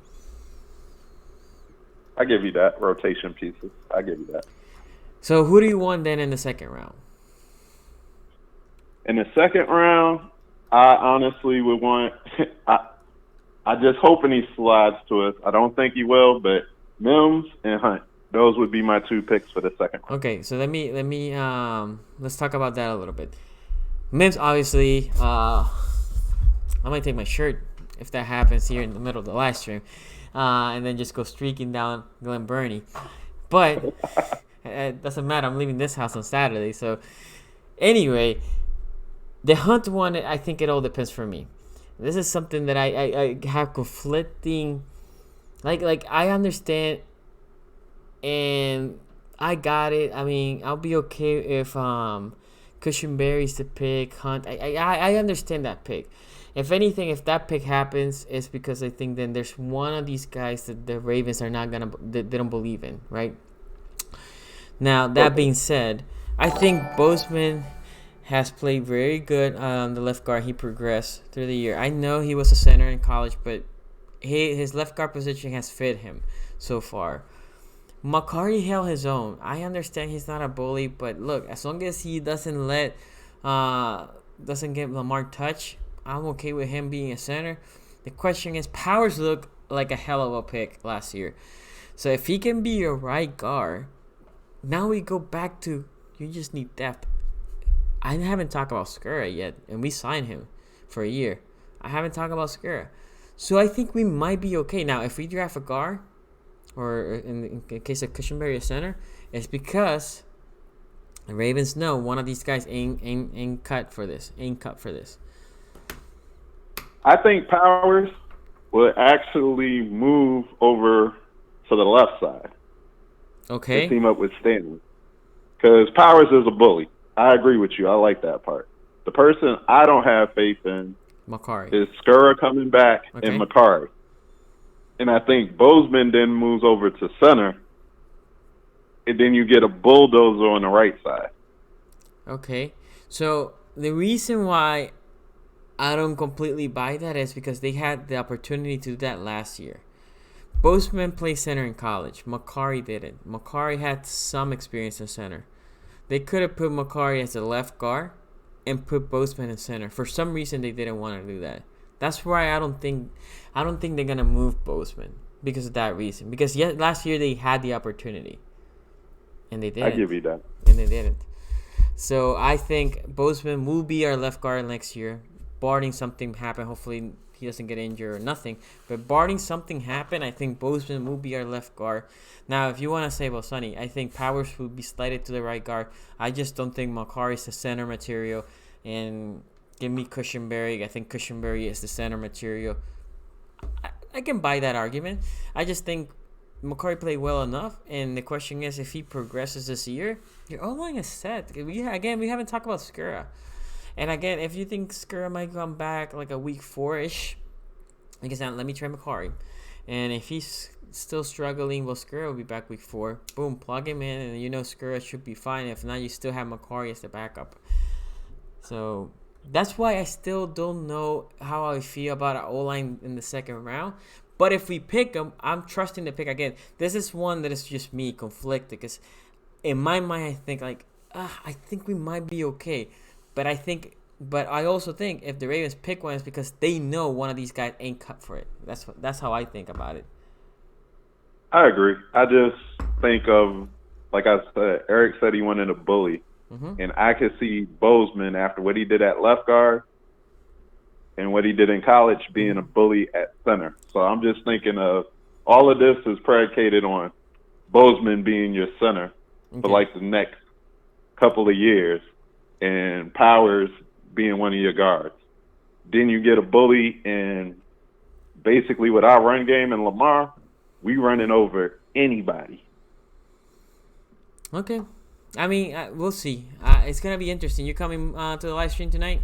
I give you that. Rotation pieces. I give you that. So who do you want then in the second round? In the second round, I honestly would want I just hoping he slides to us. I don't think he will, but Mims and Hunt. Those would be my 2 picks for the second round. Okay, so let me let's talk about that a little bit. Mims, obviously, I might take my shirt if that happens here in the middle of the live stream, and then just go streaking down Glen Burnie. But it doesn't matter. I'm leaving this house on Saturday. So anyway, The Hunt one, I think it all depends for me. This is something that I have conflicting. Like I understand, and I got it. I mean, I'll be okay if Cushionberry's the pick. Hunt, I understand that pick. If anything, if that pick happens, it's because I think then there's one of these guys that the Ravens are not gonna, they don't believe in, right? Now that being said, I think Bozeman has played very good on the left guard. He progressed through the year. I know he was a center in college, but his left guard position has fit him so far. Makari held his own. I understand he's not a bully, but look, as long as he doesn't get Lamar touch, I'm okay with him being a center. The question is, Powers looked like a hell of a pick last year. So if he can be your right guard, now we go back to, you just need depth. I haven't talked about Skura yet, and we signed him for a year. I haven't talked about Skura. So I think we might be okay. Now, if we draft a guard, or in case of Cushionberry a center, it's because the Ravens know one of these guys ain't cut for this. I think Powers will actually move over to the left side. Okay. To team up with Stanley. Because Powers is a bully. I agree with you. I like that part. The person I don't have faith in Makari is Skura coming back and Makari. And I think Bozeman then moves over to center, and then you get a bulldozer on the right side. Okay. So the reason why I don't completely buy that is because they had the opportunity to do that last year. Bozeman played center in college. Makari didn't. Makari had some experience in center. They could have put Makari as a left guard and put Bozeman in center. For some reason, they didn't want to do that. That's why I don't think they're gonna move Bozeman because of that reason. Because last year they had the opportunity, and they didn't. I give you that. And they didn't. So I think Bozeman will be our left guard next year, barring something happen. Hopefully he doesn't get injured or nothing. But barring something happen, I think Bozeman will be our left guard. Now, if you want to say, well, Sonny, I think Powers will be slided to the right guard. I just don't think Makari is the center material. And give me Cushionberry. I think Cushionberry is the center material. I can buy that argument. I just think Makari played well enough. And the question is, if he progresses this year, your O-line is set. We haven't talked about Skura. And again, if you think Skura might come back like a week 4-ish, like I said, let me try Makari. And if he's still struggling, well, Skura will be back week 4. Boom, plug him in, and you know Skura should be fine. If not, you still have Makari as the backup. So that's why I still don't know how I feel about our O-line in the second round. But if we pick him, I'm trusting the pick. Again, this is one that is just me conflicted because in my mind, I think I think we might be okay. But I also think if the Ravens pick one, it's because they know one of these guys ain't cut for it. That's how I think about it. I agree. I just think of, like I said, Eric said he wanted a bully. Mm-hmm. And I could see Bozeman, after what he did at left guard and what he did in college, being a bully at center. So I'm just thinking of all of this is predicated on Bozeman being your center for like the next couple of years and Powers being one of your guards. Then you get a bully, and basically with our run game and Lamar, we running over anybody. Okay. I mean, we'll see. It's going to be interesting. You coming to the live stream tonight?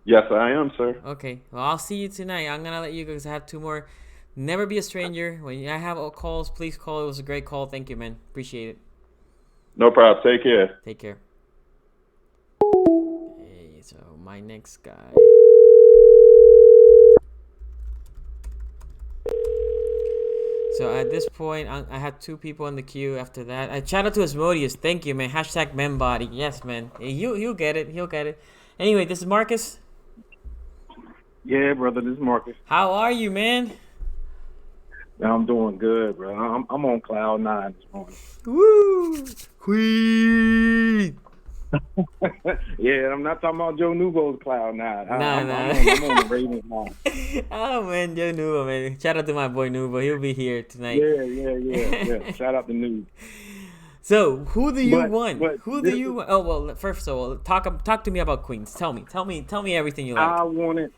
Yes, I am, sir. Okay. Well, I'll see you tonight. I'm going to let you go because I have 2 more. Never be a stranger. When I have calls, please call. It was a great call. Thank you, man. Appreciate it. No problem. Take care. Take care. Okay, so my next guy. So at this point, I had 2 people in the queue after that. I shout out to Asmodeus. Thank you, man. Hashtag membody. Yes, man. He'll get it. He'll get it. Anyway, this is Marcus. Yeah, brother. This is Marcus. How are you, man? I'm doing good, bro. I'm on cloud 9 this morning. Woo! Queen! Yeah, I'm not talking about Joe Nubo's cloud 9. I'm on the Ravens line. Oh, man, Joe Nubo, man. Shout out to my boy Nubo. He'll be here tonight. Yeah. Shout out to Noob. So who do you want? But Who do you want? Oh well, first of all, talk to me about Queens. Tell me everything you like.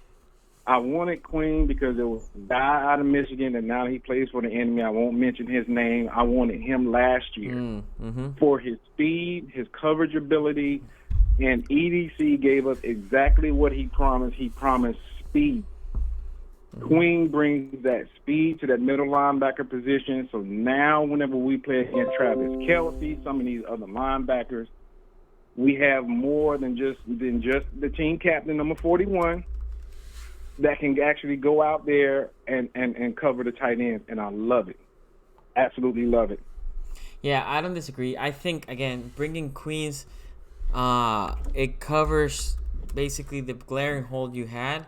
I wanted Queen because there was a guy out of Michigan, and now he plays for the enemy. I won't mention his name. I wanted him last year for his speed, his coverage ability, and EDC gave us exactly what he promised. He promised speed. Queen brings that speed to that middle linebacker position. So now whenever we play against Travis Kelce, some of these other linebackers, we have more than just the team captain, number 41, that can actually go out there and cover the tight ends. And I love it. Absolutely love it. Yeah, I don't disagree. I think, again, bringing Queens, it covers basically the glaring hole you had.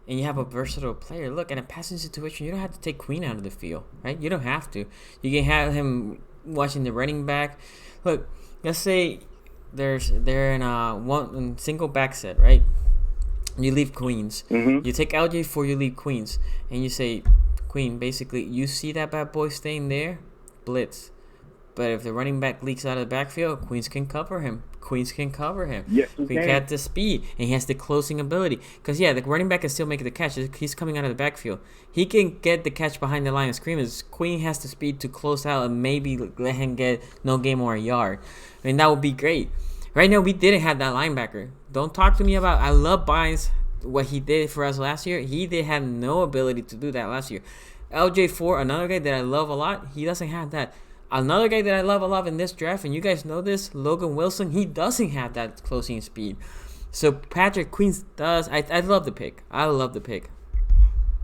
And you have a versatile player. Look, in a passing situation, you don't have to take Queen out of the field, right? You don't have to. You can have him watching the running back. Look, let's say they're in a one single back set, right? You leave Queens. You take LJ4, you leave Queens, and you say, Queen, basically, you see that bad boy staying there, blitz. But if the running back leaks out of the backfield, Queens can cover him. Yes, Queen has the speed, and he has the closing ability. Because, the running back can still make the catch. He's coming out of the backfield. He can get the catch behind the line of scrimmage. Queen has the speed to close out and maybe let him get no game or a yard. I mean, that would be great. Right now, we didn't have that linebacker. Don't talk to me about, I love Bynes, what he did for us last year. He did have no ability to do that last year. LJ4, another guy that I love a lot, he doesn't have that. Another guy that I love a lot in this draft, and you guys know this, Logan Wilson, he doesn't have that closing speed. So Patrick Queens does. I love the pick.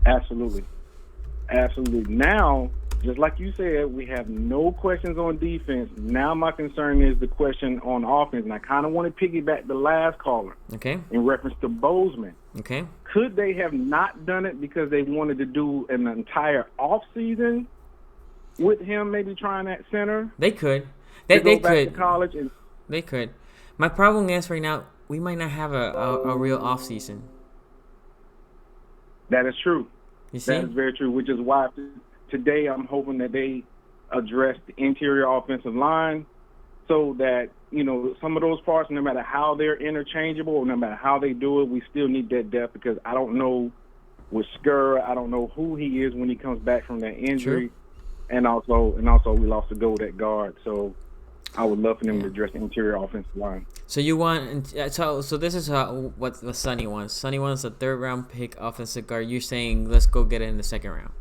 Absolutely. Now, just like you said, we have no questions on defense. Now my concern is the question on offense, and I kind of want to piggyback the last caller. Okay. In reference to Bozeman. Okay. Could they have not done it because they wanted to do an entire offseason with him maybe trying that center? They could. They back could. to college and They could. My problem is right now, we might not have a real offseason. that is true. You see? That is very true, which is why today I'm hoping that they address the interior offensive line so that, some of those parts, no matter how they're interchangeable, no matter how they do it, we still need that depth because I don't know with Skura, I don't know who he is when he comes back from that injury. True. And also we lost a goal at guard. So I would love for them to address the interior offensive line. So you want so this is what Sonny wants. Sonny wants a 3rd round pick offensive guard. You're saying let's go get it in the 2nd round.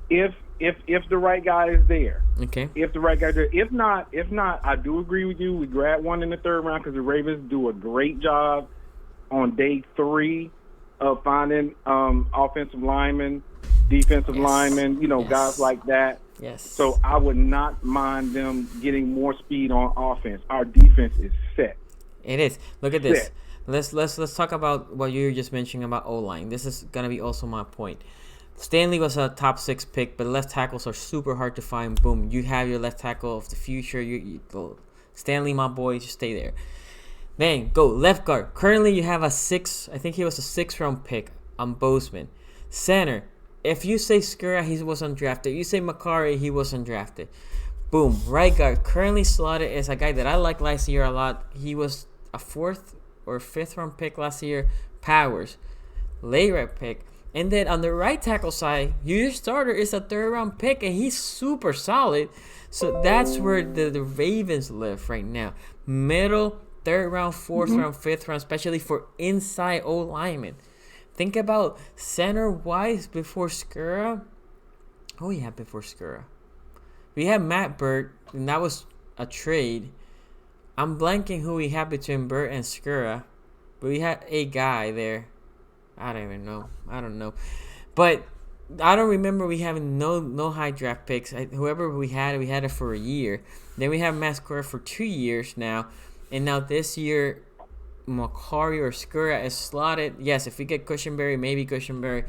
If the right guy is there. Okay. If the right guy is there. If not, I do agree with you. We grab one in the 3rd round because the Ravens do a great job on day 3 of finding offensive linemen, defensive linemen, guys like that. Yes. So I would not mind them getting more speed on offense. Our defense is set. It is. Look at this. Let's talk about what you were just mentioning about O-line. This is gonna be also my point. Stanley was a top 6 pick, but left tackles are super hard to find. Boom, you have your left tackle of the future. You Stanley, my boy, just stay there. Then go left guard. Currently, you have I think he was a 6th round pick on Bozeman. Center. If you say Skura, he was undrafted. You say Makari, he was undrafted. Boom. Right guard. Currently slotted is a guy that I liked last year a lot. He was a 4th or 5th round pick last year. Powers. Late round pick. And then on the right tackle side, your starter is a 3rd round pick, and he's super solid. So that's where the Ravens live right now. Middle, 3rd round, 4th round, 5th round, especially for inside O linemen. Think about center-wise before Skura. Who we had before Skura? We had Matt Burt, and that was a trade. I'm blanking who we had between Burt and Skura, but we had a guy there. I don't know. But I don't remember we having no high draft picks. Whoever we had it for a year. Then we have Matt Skura for 2 years now. And now this year, Makari or Skura is slotted. Yes, if we get Cushenberry, maybe Cushenberry.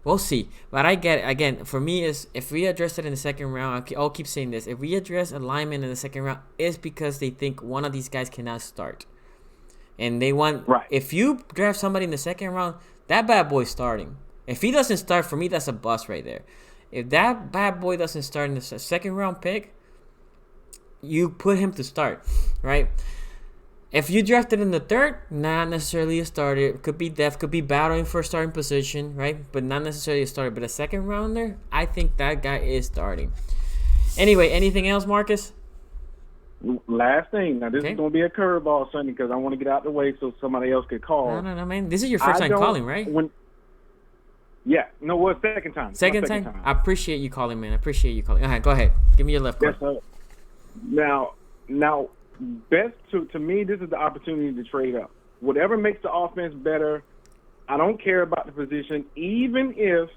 We'll see. But I get it. Again, for me, is if we address it in the 2nd round, I'll keep saying this. If we address alignment in the 2nd round, it's because they think one of these guys cannot start. And they want, if you draft somebody in the 2nd round, that bad boy's starting. If he doesn't start, for me, that's a bust right there. If that bad boy doesn't start in the second round pick, you put him to start, right? If you drafted in the third, not necessarily a starter. It could be depth, could be battling for a starting position, right? But not necessarily a starter. But a second rounder, I think that guy is starting. Anyway, anything else, Marcus? Last thing. Now, this is going to be a curveball, Sonny, because I want to get out the way so somebody else could call. No, man. This is your first time calling, right? Second time. Second time? I appreciate you calling, man. I appreciate you calling. Go ahead. Give me your left card. Yes, sir. Now, best to me, this is the opportunity to trade up. Whatever makes the offense better, I don't care about the position, even if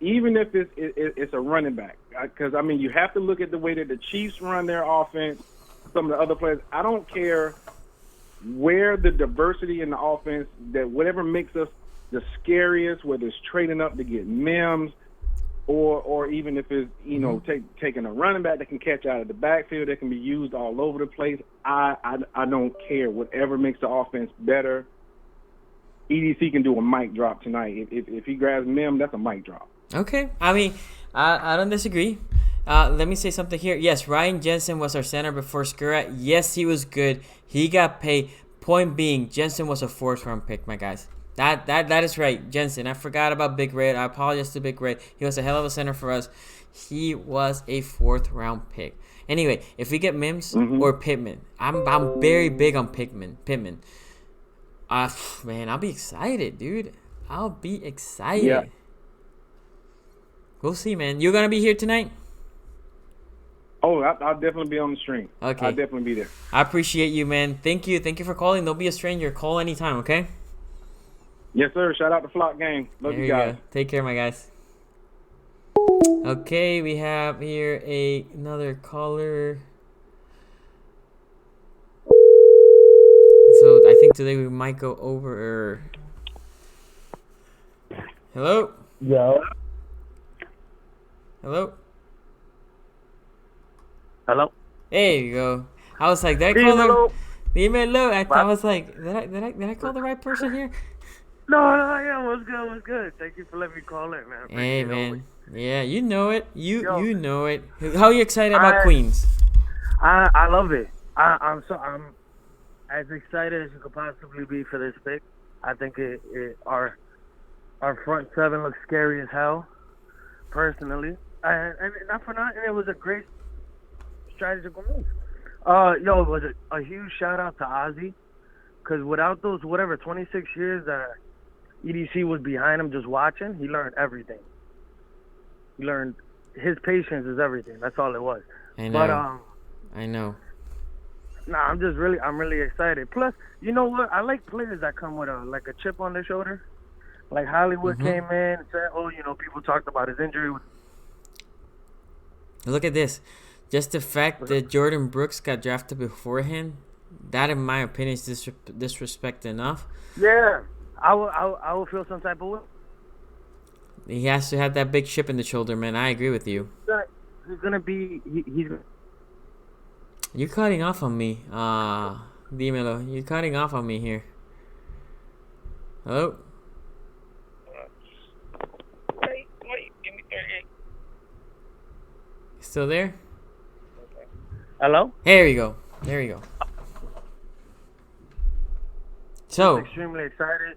it's a running back. Because, I mean, you have to look at the way that the Chiefs run their offense, some of the other players. I don't care where the diversity in the offense, that whatever makes us the scariest, whether it's trading up to get Mims, or even if it's, taking a running back that can catch out of the backfield, that can be used all over the place. I don't care. Whatever makes the offense better. EDC can do a mic drop tonight. If he grabs Mims, that's a mic drop. Okay. I mean, I don't disagree. Let me say something here. Yes, Ryan Jensen was our center before Skura. Yes, he was good. He got paid. Point being, Jensen was a fourth-round pick, my guys. That is right, Jensen. I forgot about Big Red. I apologize to Big Red. He was a hell of a center for us. He was a fourth-round pick. Anyway, if we get Mims or Pittman, I'm very big on Pittman. Man, I'll be excited, dude. I'll be excited. Yeah. We'll see, man. You gonna be here tonight? Oh, I'll definitely be on the stream. Okay. I'll definitely be there. I appreciate you, man. Thank you for calling. Don't be a stranger. Call anytime, okay? Yes, sir. Shout out to Flock Gang. Love you guys. Go. Take care, my guys. Okay, we have here another caller. So I think today we might go over. Hello? Yo. Hello? Hello? There you go. I was like, did I call him? Dímelo. I was like, did I call the right person here? No, yeah, what's good? Thank you for letting me call it, man. Hey, man. Yeah, you know it. You know it. How are you excited about Queens? I love it. I'm as excited as you could possibly be for this pick. I think our front seven looks scary as hell, personally. And not for nothing, it was a great strategical move. It was a huge shout out to Ozzy, because without those 26 years that EDC was behind him just watching, he learned everything. He learned his patience is everything. That's all it was. I know. But I know. Nah, I'm really excited. Plus, you know what? I like players that come with a chip on their shoulder. Like Hollywood came in and said, people talked about his injury. Look at this. Just the fact that Jordan Brooks got drafted beforehand, that in my opinion is disrespect enough. Yeah, I will feel some type of way. He has to have that big chip in the shoulder, man. I agree with you. He's gonna be. You're cutting off on me. Dímelo. You're cutting off on me here. Hello? Wait, give me 38. Still there? Okay. Hello? There we go. So. I'm extremely excited.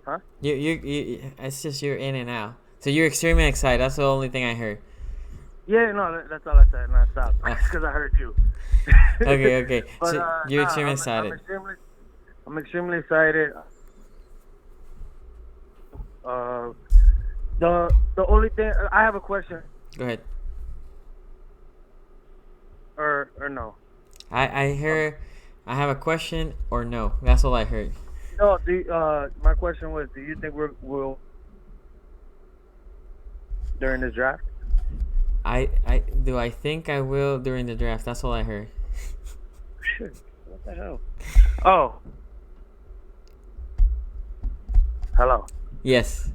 Huh? You it's just you're in and out. So you're extremely excited. That's the only thing I heard. Yeah, no, that's all I said. No, stop. Because I heard you. Okay. But, so you're extremely excited. I'm extremely excited. The only thing I have a question. Go ahead. Or no. I heard. I have a question or no. That's all I heard. No. My question was: do you think we'll during this draft? I think I will during the draft. That's all I heard. Shit. What the hell? Oh. Hello. Yes.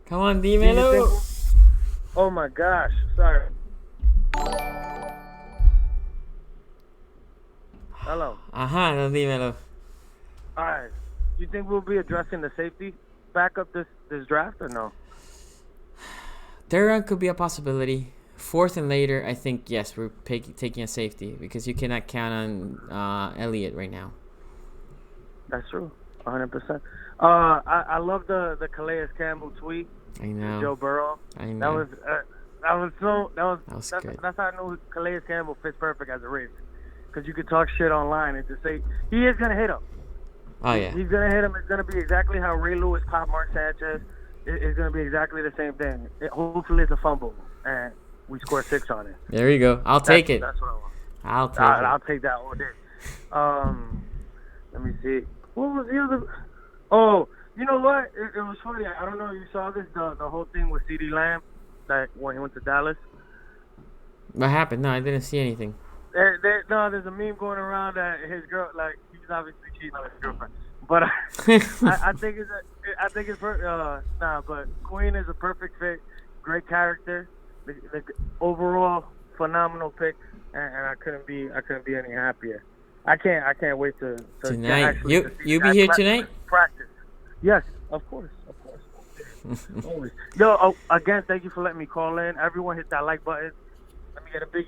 Come on, dímelo. Oh my gosh. Sorry. Hello. No, dímelo. Alright. Do you think we'll be addressing the safety backup this draft or no? Third round could be a possibility. Fourth and later, I think, yes, we're taking a safety because you cannot count on Elliott right now. That's true, 100%. I love the Calais Campbell tweet. I know. Joe Burrow. I know. That's good. That's how I know Calais Campbell fits perfect as a Raven, because you could talk shit online and just say he is gonna hit him. Oh yeah. He's gonna hit him. It's gonna be exactly how Ray Lewis caught Mark Sanchez. It's gonna be exactly the same thing. Hopefully it's a fumble and we score 6 on it. There you go. I'll take it. That's what I want. I'll take that all day. Let me see. What was the other? Oh, you know what? It was funny. I don't know if you saw this. The whole thing with CeeDee Lamb, that when he went to Dallas. What happened? No, I didn't see anything. There's a meme going around that his girl, like, he's obviously cheating on his girlfriend. But I think but Queen is a perfect fit. Great character. The overall phenomenal pick, and I couldn't be any happier. I can't wait to tonight. You be here tonight? Practice. Yes, of course. Always. Yo, again, thank you for letting me call in. Everyone hit that like button. Let me get a big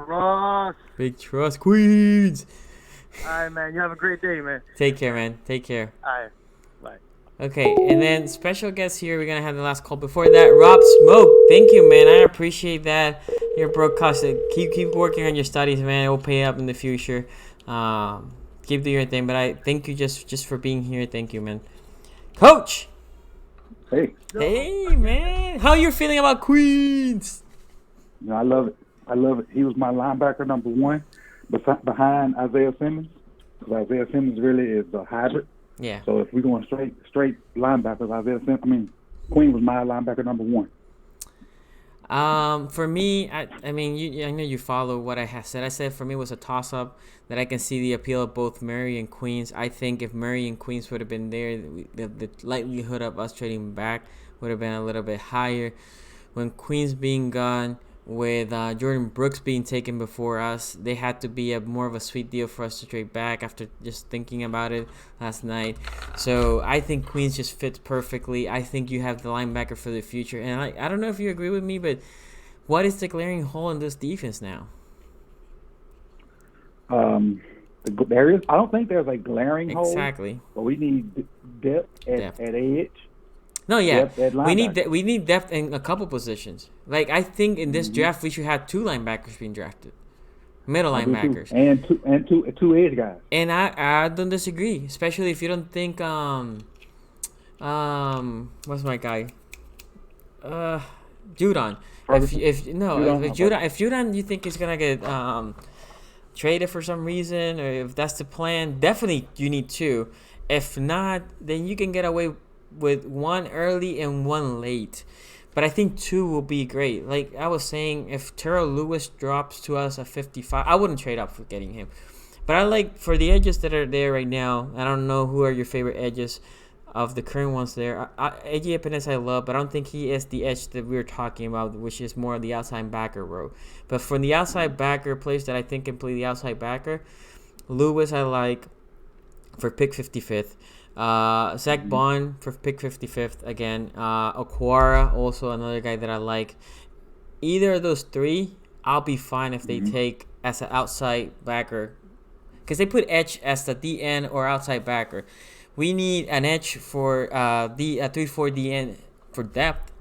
trust. Big trust, Queens. All right, man. You have a great day, man. Take care, man. Take care. All right. Bye. Okay, and then special guest here. We're going to have the last call. Before that, Rob Smoke. Thank you, man. I appreciate that. Your broadcast. Keep working on your studies, man. It will pay up in the future. Keep doing your thing. But I thank you just for being here. Thank you, man. Coach. Hey. Hey, man. How you feeling about Queens? You know, I love it. He was my linebacker number 1 behind Isaiah Simmons. Because Isaiah Simmons really is a hybrid. Yeah. So if we're going straight linebackers, Queen was my linebacker number 1. For me, I mean, I know you follow what I have said. I said for me it was a toss-up that I can see the appeal of both Murray and Queens. I think if Murray and Queens would have been there, the likelihood of us trading back would have been a little bit higher. When Queens being gone, with Jordan Brooks being taken before us, they had to be more of a sweet deal for us to trade back after just thinking about it last night. So I think Queens just fits perfectly. I think you have the linebacker for the future. And I don't know if you agree with me, but what is the glaring hole in this defense now? There is. I don't think there's a glaring hole. Exactly. But we need depth at edge. No, yeah, we need depth in a couple positions. Like I think in this draft we should have 2 linebackers being drafted, middle linebackers, and two edge guys. And I don't disagree, especially if you don't think what's my guy, Judon. If Judon you think is gonna get traded for some reason, or if that's the plan, definitely you need 2. If not, then you can get away with 1 early and 1 late. But I think 2 will be great. Like I was saying, if Terrell Lewis drops to us at 55, I wouldn't trade up for getting him. But I like, for the edges that are there right now, I don't know who are your favorite edges of the current ones there. Ep15 I love, but I don't think he is the edge that we were talking about, which is more of the outside backer role. But for the outside backer players that I think can play the outside backer, Lewis I like for pick 55th. Zach Bond for pick 55th again. Okwara, also another guy that I like. Either of those 3, I'll be fine if they take as an outside backer, because they put edge as the DN or outside backer. We need an edge for the 3-4 DN for depth.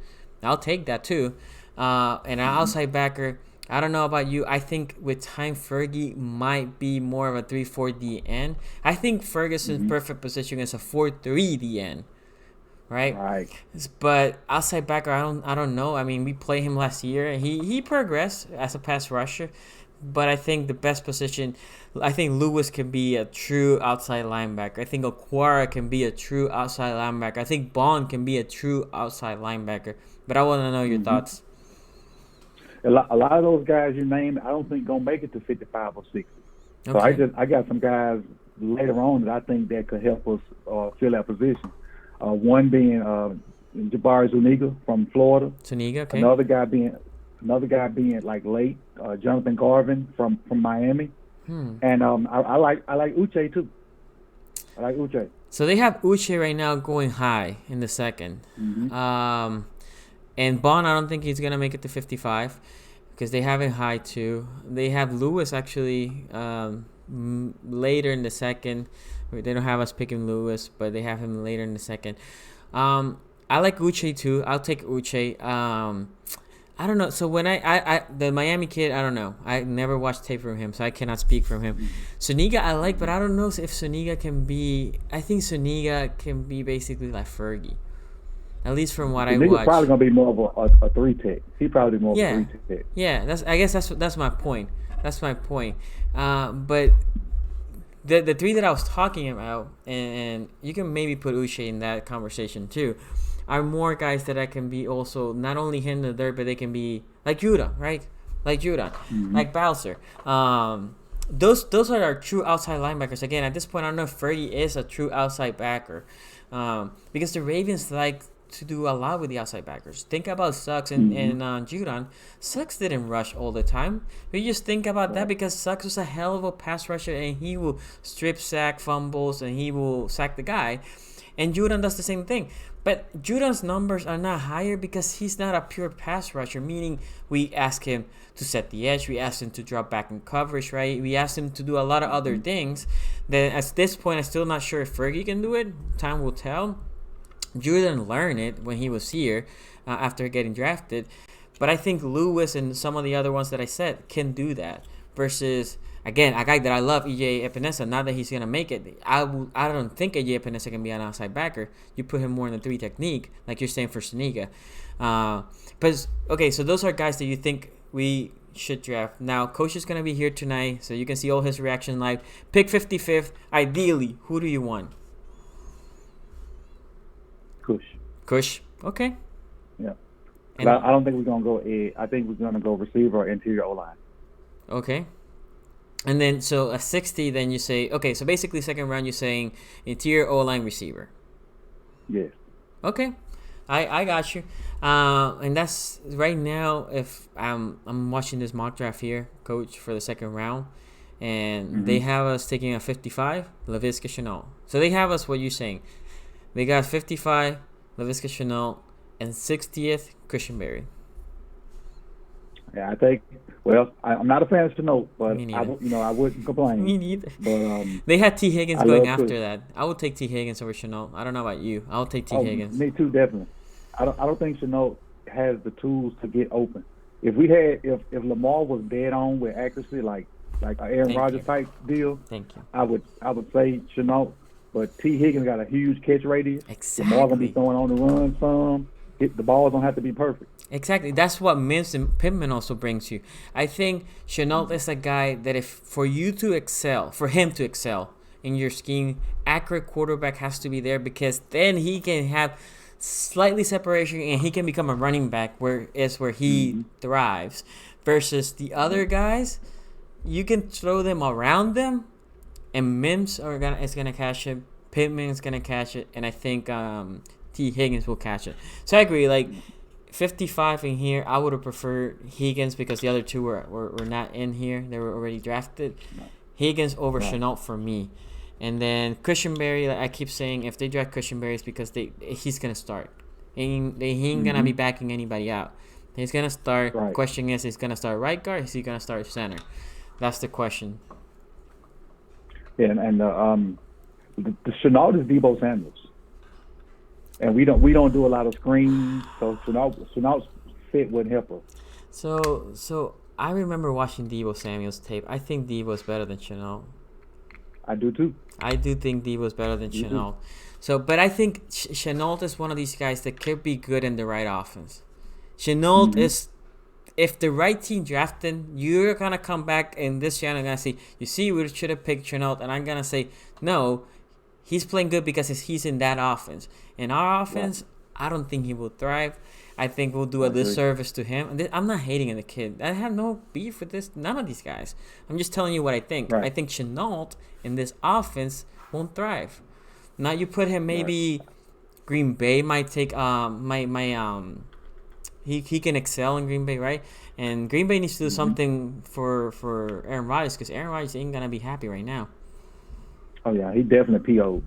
I'll take that too. And an outside backer. I don't know about you. I think with time, Fergie might be more of a 3-4 DN. I think Ferguson's perfect position is a 4-3 DN, right? Right. But outside backer, I don't know. I mean, we played him last year. He progressed as a pass rusher, but I think the best position, I think Lewis can be a true outside linebacker. I think Okwara can be a true outside linebacker. I think Bond can be a true outside linebacker. But I want to know your thoughts. A lot of those guys you named, I don't think gonna make it to 55 or 60. Okay. So I got some guys later on that I think that could help us fill that position. One being Jabari Zuniga from Florida. Zuniga, okay. Another guy being like late Jonathan Garvin from Miami. And I like Uche too. I like Uche. So they have Uche right now going high in the second. And Bond, I don't think he's gonna make it to 55 because they have him high too. They have Lewis actually later in the second. They don't have us picking Lewis, but they have him later in the second. I like Uche too. I'll take Uche. I don't know. So when I the Miami kid, I don't know. I never watched tape from him, so I cannot speak from him. Suniga I like, but I don't know if Suniga can be. I think Suniga can be basically like Fergie, at least from what I watch. He's probably gonna be more of a 3-tech. He probably more of a 3-tech. Yeah. I guess that's my point. That's my point. But the three that I was talking about, and you can maybe put Uche in that conversation too, are more guys that I can be also not only hit in the dirt, but they can be like Judah, right? Like Judah, like Bowser. Those are our true outside linebackers. Again, at this point, I don't know if Fergie is a true outside backer, because the Ravens like to do a lot with the outside backers. Think about Suggs and Judon. Suggs didn't rush all the time. We just think about that because Suggs was a hell of a pass rusher, and he will strip sack fumbles, and he will sack the guy. And Judon does the same thing. But Judon's numbers are not higher because he's not a pure pass rusher, meaning we ask him to set the edge, we ask him to drop back in coverage, right? We ask him to do a lot of other things. Then at this point, I'm still not sure if Fergie can do it. Time will tell. Judon learned it when he was here after getting drafted. But I think Lewis and some of the other ones that I said can do that. Versus, again, a guy that I love, Ep15, not that he's going to make it. I don't think Ep15 can be an outside backer. You put him more in the 3 technique, like you're saying for Suniga. Okay, so those are guys that you think we should draft. Now, Coach is going to be here tonight, so you can see all his reaction live. Pick 55th. Ideally, who do you want? Kush. Okay. Yeah. I don't think we're going to go edge. I think we're going to go receiver or interior O-line. Okay. And then, so a 60, then you say, okay, so basically second round, you're saying interior O-line receiver. Yes. Okay. I got you. And that's right now, if I'm watching this mock draft here, Coach, for the second round, and they have us taking a 55, Laviska Shenault. So they have us, what you're saying. They got 55, Laviska Shenault, and 60th, Christian Berry. Yeah, I think. Well, I'm not a fan of Shenault, but I wouldn't complain. Me neither. But they had T. Higgins going after that. I would take T. Higgins over Shenault. I don't know about you. I'll take T. Higgins. Me too, definitely. I don't think Shenault has the tools to get open. If Lamar was dead on with accuracy, like an Aaron Rodgers type deal, thank you. I would say Shenault. But T. Higgins got a huge catch radius. Exactly. Lamar gonna be throwing on the run some. The balls don't have to be perfect. Exactly. That's what Mims and Pittman also brings you. I think Shenault is a guy that for him to excel in your scheme, accurate quarterback has to be there, because then he can have slightly separation and he can become a running back where he thrives. Versus the other guys, you can throw them around them, and Mims is gonna catch it. Pittman is gonna catch it, and I think T. Higgins will catch it. So I agree. Like 55 in here, I would have preferred Higgins because the other two were not in here. They were already drafted. Higgins over Shenault for me. And then Christian Berry, like I keep saying, if they draft Christian Berry, it's because he's gonna start. He ain't gonna be backing anybody out. He's gonna start. Right. Question is, he's gonna start right guard? Is he gonna start center? That's the question. Yeah, and the Shenault is Deebo Samuels, and we don't do a lot of screens, so Shenault's fit wouldn't help us. So I remember watching Deebo Samuel's tape. I think Deebo is better than Shenault. I do too. I do think Deebo is better than Shenault. So, but I think Shenault is one of these guys that could be good in the right offense. Shenault is, if the right team drafted, you're gonna come back in this channel and gonna say, you see, we should have picked Shenault, and I'm gonna say, no, he's playing good because he's in that offense. In our offense, I don't think he will thrive. I think we'll do a disservice to him. I'm not hating on the kid. I have no beef with this. None of these guys. I'm just telling you what I think. Right. I think Shenault in this offense won't thrive. Now you put him maybe Green Bay might take he can excel in Green Bay, right? And Green Bay needs to do something for Aaron Rodgers, because Aaron Rodgers ain't gonna be happy right now. Oh yeah, he definitely PO'd.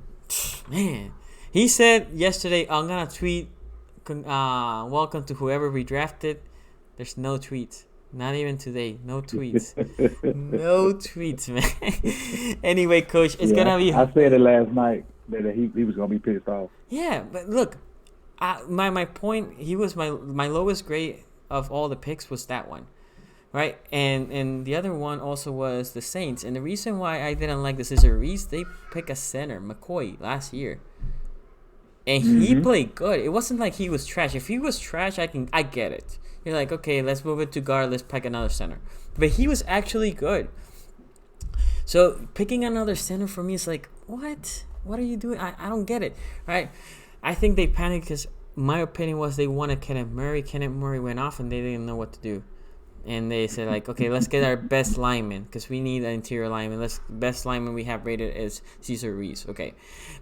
Man, he said yesterday, I'm gonna tweet welcome to whoever we drafted. There's no tweets. Not even today. No tweets. No tweets, man. Anyway, Coach, it's gonna be. I said it last night that he was gonna be pissed off. Yeah, but look, my point. He was my lowest grade of all the picks was that one, right? And the other one also was the Saints. And the reason why I didn't like this is Reese. They pick a center, McCoy, last year, and he played good. It wasn't like he was trash. If he was trash, I get it. You're like, okay, let's move it to guard. Let's pick another center. But he was actually good. So picking another center for me is like, what? What are you doing? I don't get it, right? I think they panicked because my opinion was they wanted Kenneth Murray. Kenneth Murray went off and they didn't know what to do. And they said, like, okay, let's get our best lineman because we need an interior lineman. Best lineman we have rated is Cesar Ruiz. Okay.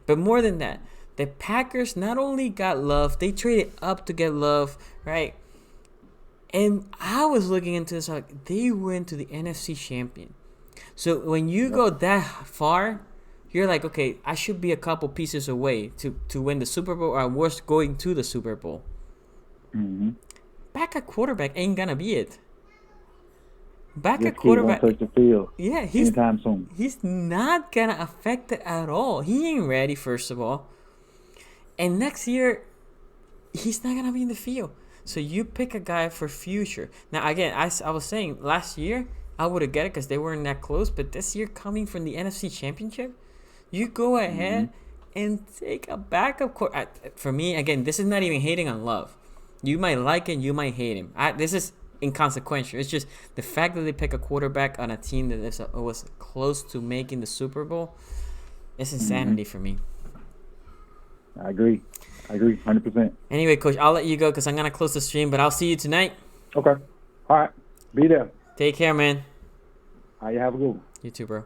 But more than that, the Packers not only got Love, they traded up to get Love, right? And I was looking into this, like, they went to the NFC champion. So when you go that far, you're like, okay, I should be a couple pieces away to win the Super Bowl, or worse, going to the Super Bowl. Backup quarterback ain't gonna be it. Backup quarterback won't touch the field. Yeah, anytime soon. He's not gonna affect it at all. He ain't ready, first of all. And next year, he's not gonna be in the field. So you pick a guy for future. Now, again, I was saying last year, I would have get it because they weren't that close. But this year, coming from the NFC Championship, you go ahead and take a backup quarterback. For me, again, this is not even hating on Love. You might like it, you might hate him. This is inconsequential. It's just the fact that they pick a quarterback on a team that was close to making the Super Bowl. It's insanity for me. I agree, 100%. Anyway, Coach, I'll let you go because I'm going to close the stream, but I'll see you tonight. Okay. All right. Be there. Take care, man. All right, you have a good one. You too, bro.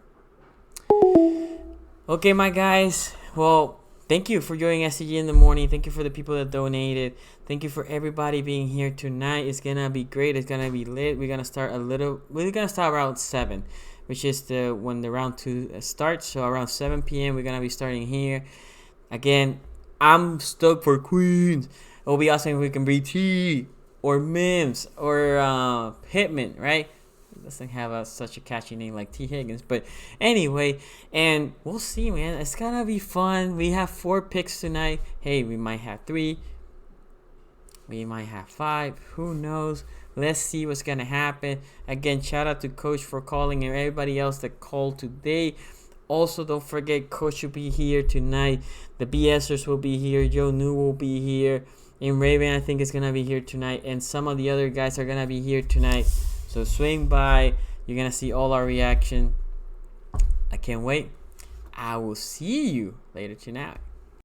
Okay, my guys. Well, thank you for joining SCG in the morning. Thank you for the people that donated. Thank you for everybody being here tonight. It's going to be great. It's going to be lit. We're going to start around 7, which is when the round 2 starts. So around 7 p.m., we're going to be starting here. Again, I'm stoked for Queens. It'll be awesome if we can beat T or Mims or Pittman, right? It doesn't have such a catchy name like T. Higgins. But anyway, and we'll see, man. It's going to be fun. We have 4 picks tonight. Hey, we might have 3. We might have 5. Who knows? Let's see what's going to happen. Again, shout out to Coach for calling and everybody else that called today. Also, don't forget, Coach will be here tonight. The BSers will be here. Joe New will be here. And Raven, I think, is going to be here tonight. And some of the other guys are going to be here tonight. So swing by. You're going to see all our reaction. I can't wait. I will see you later tonight.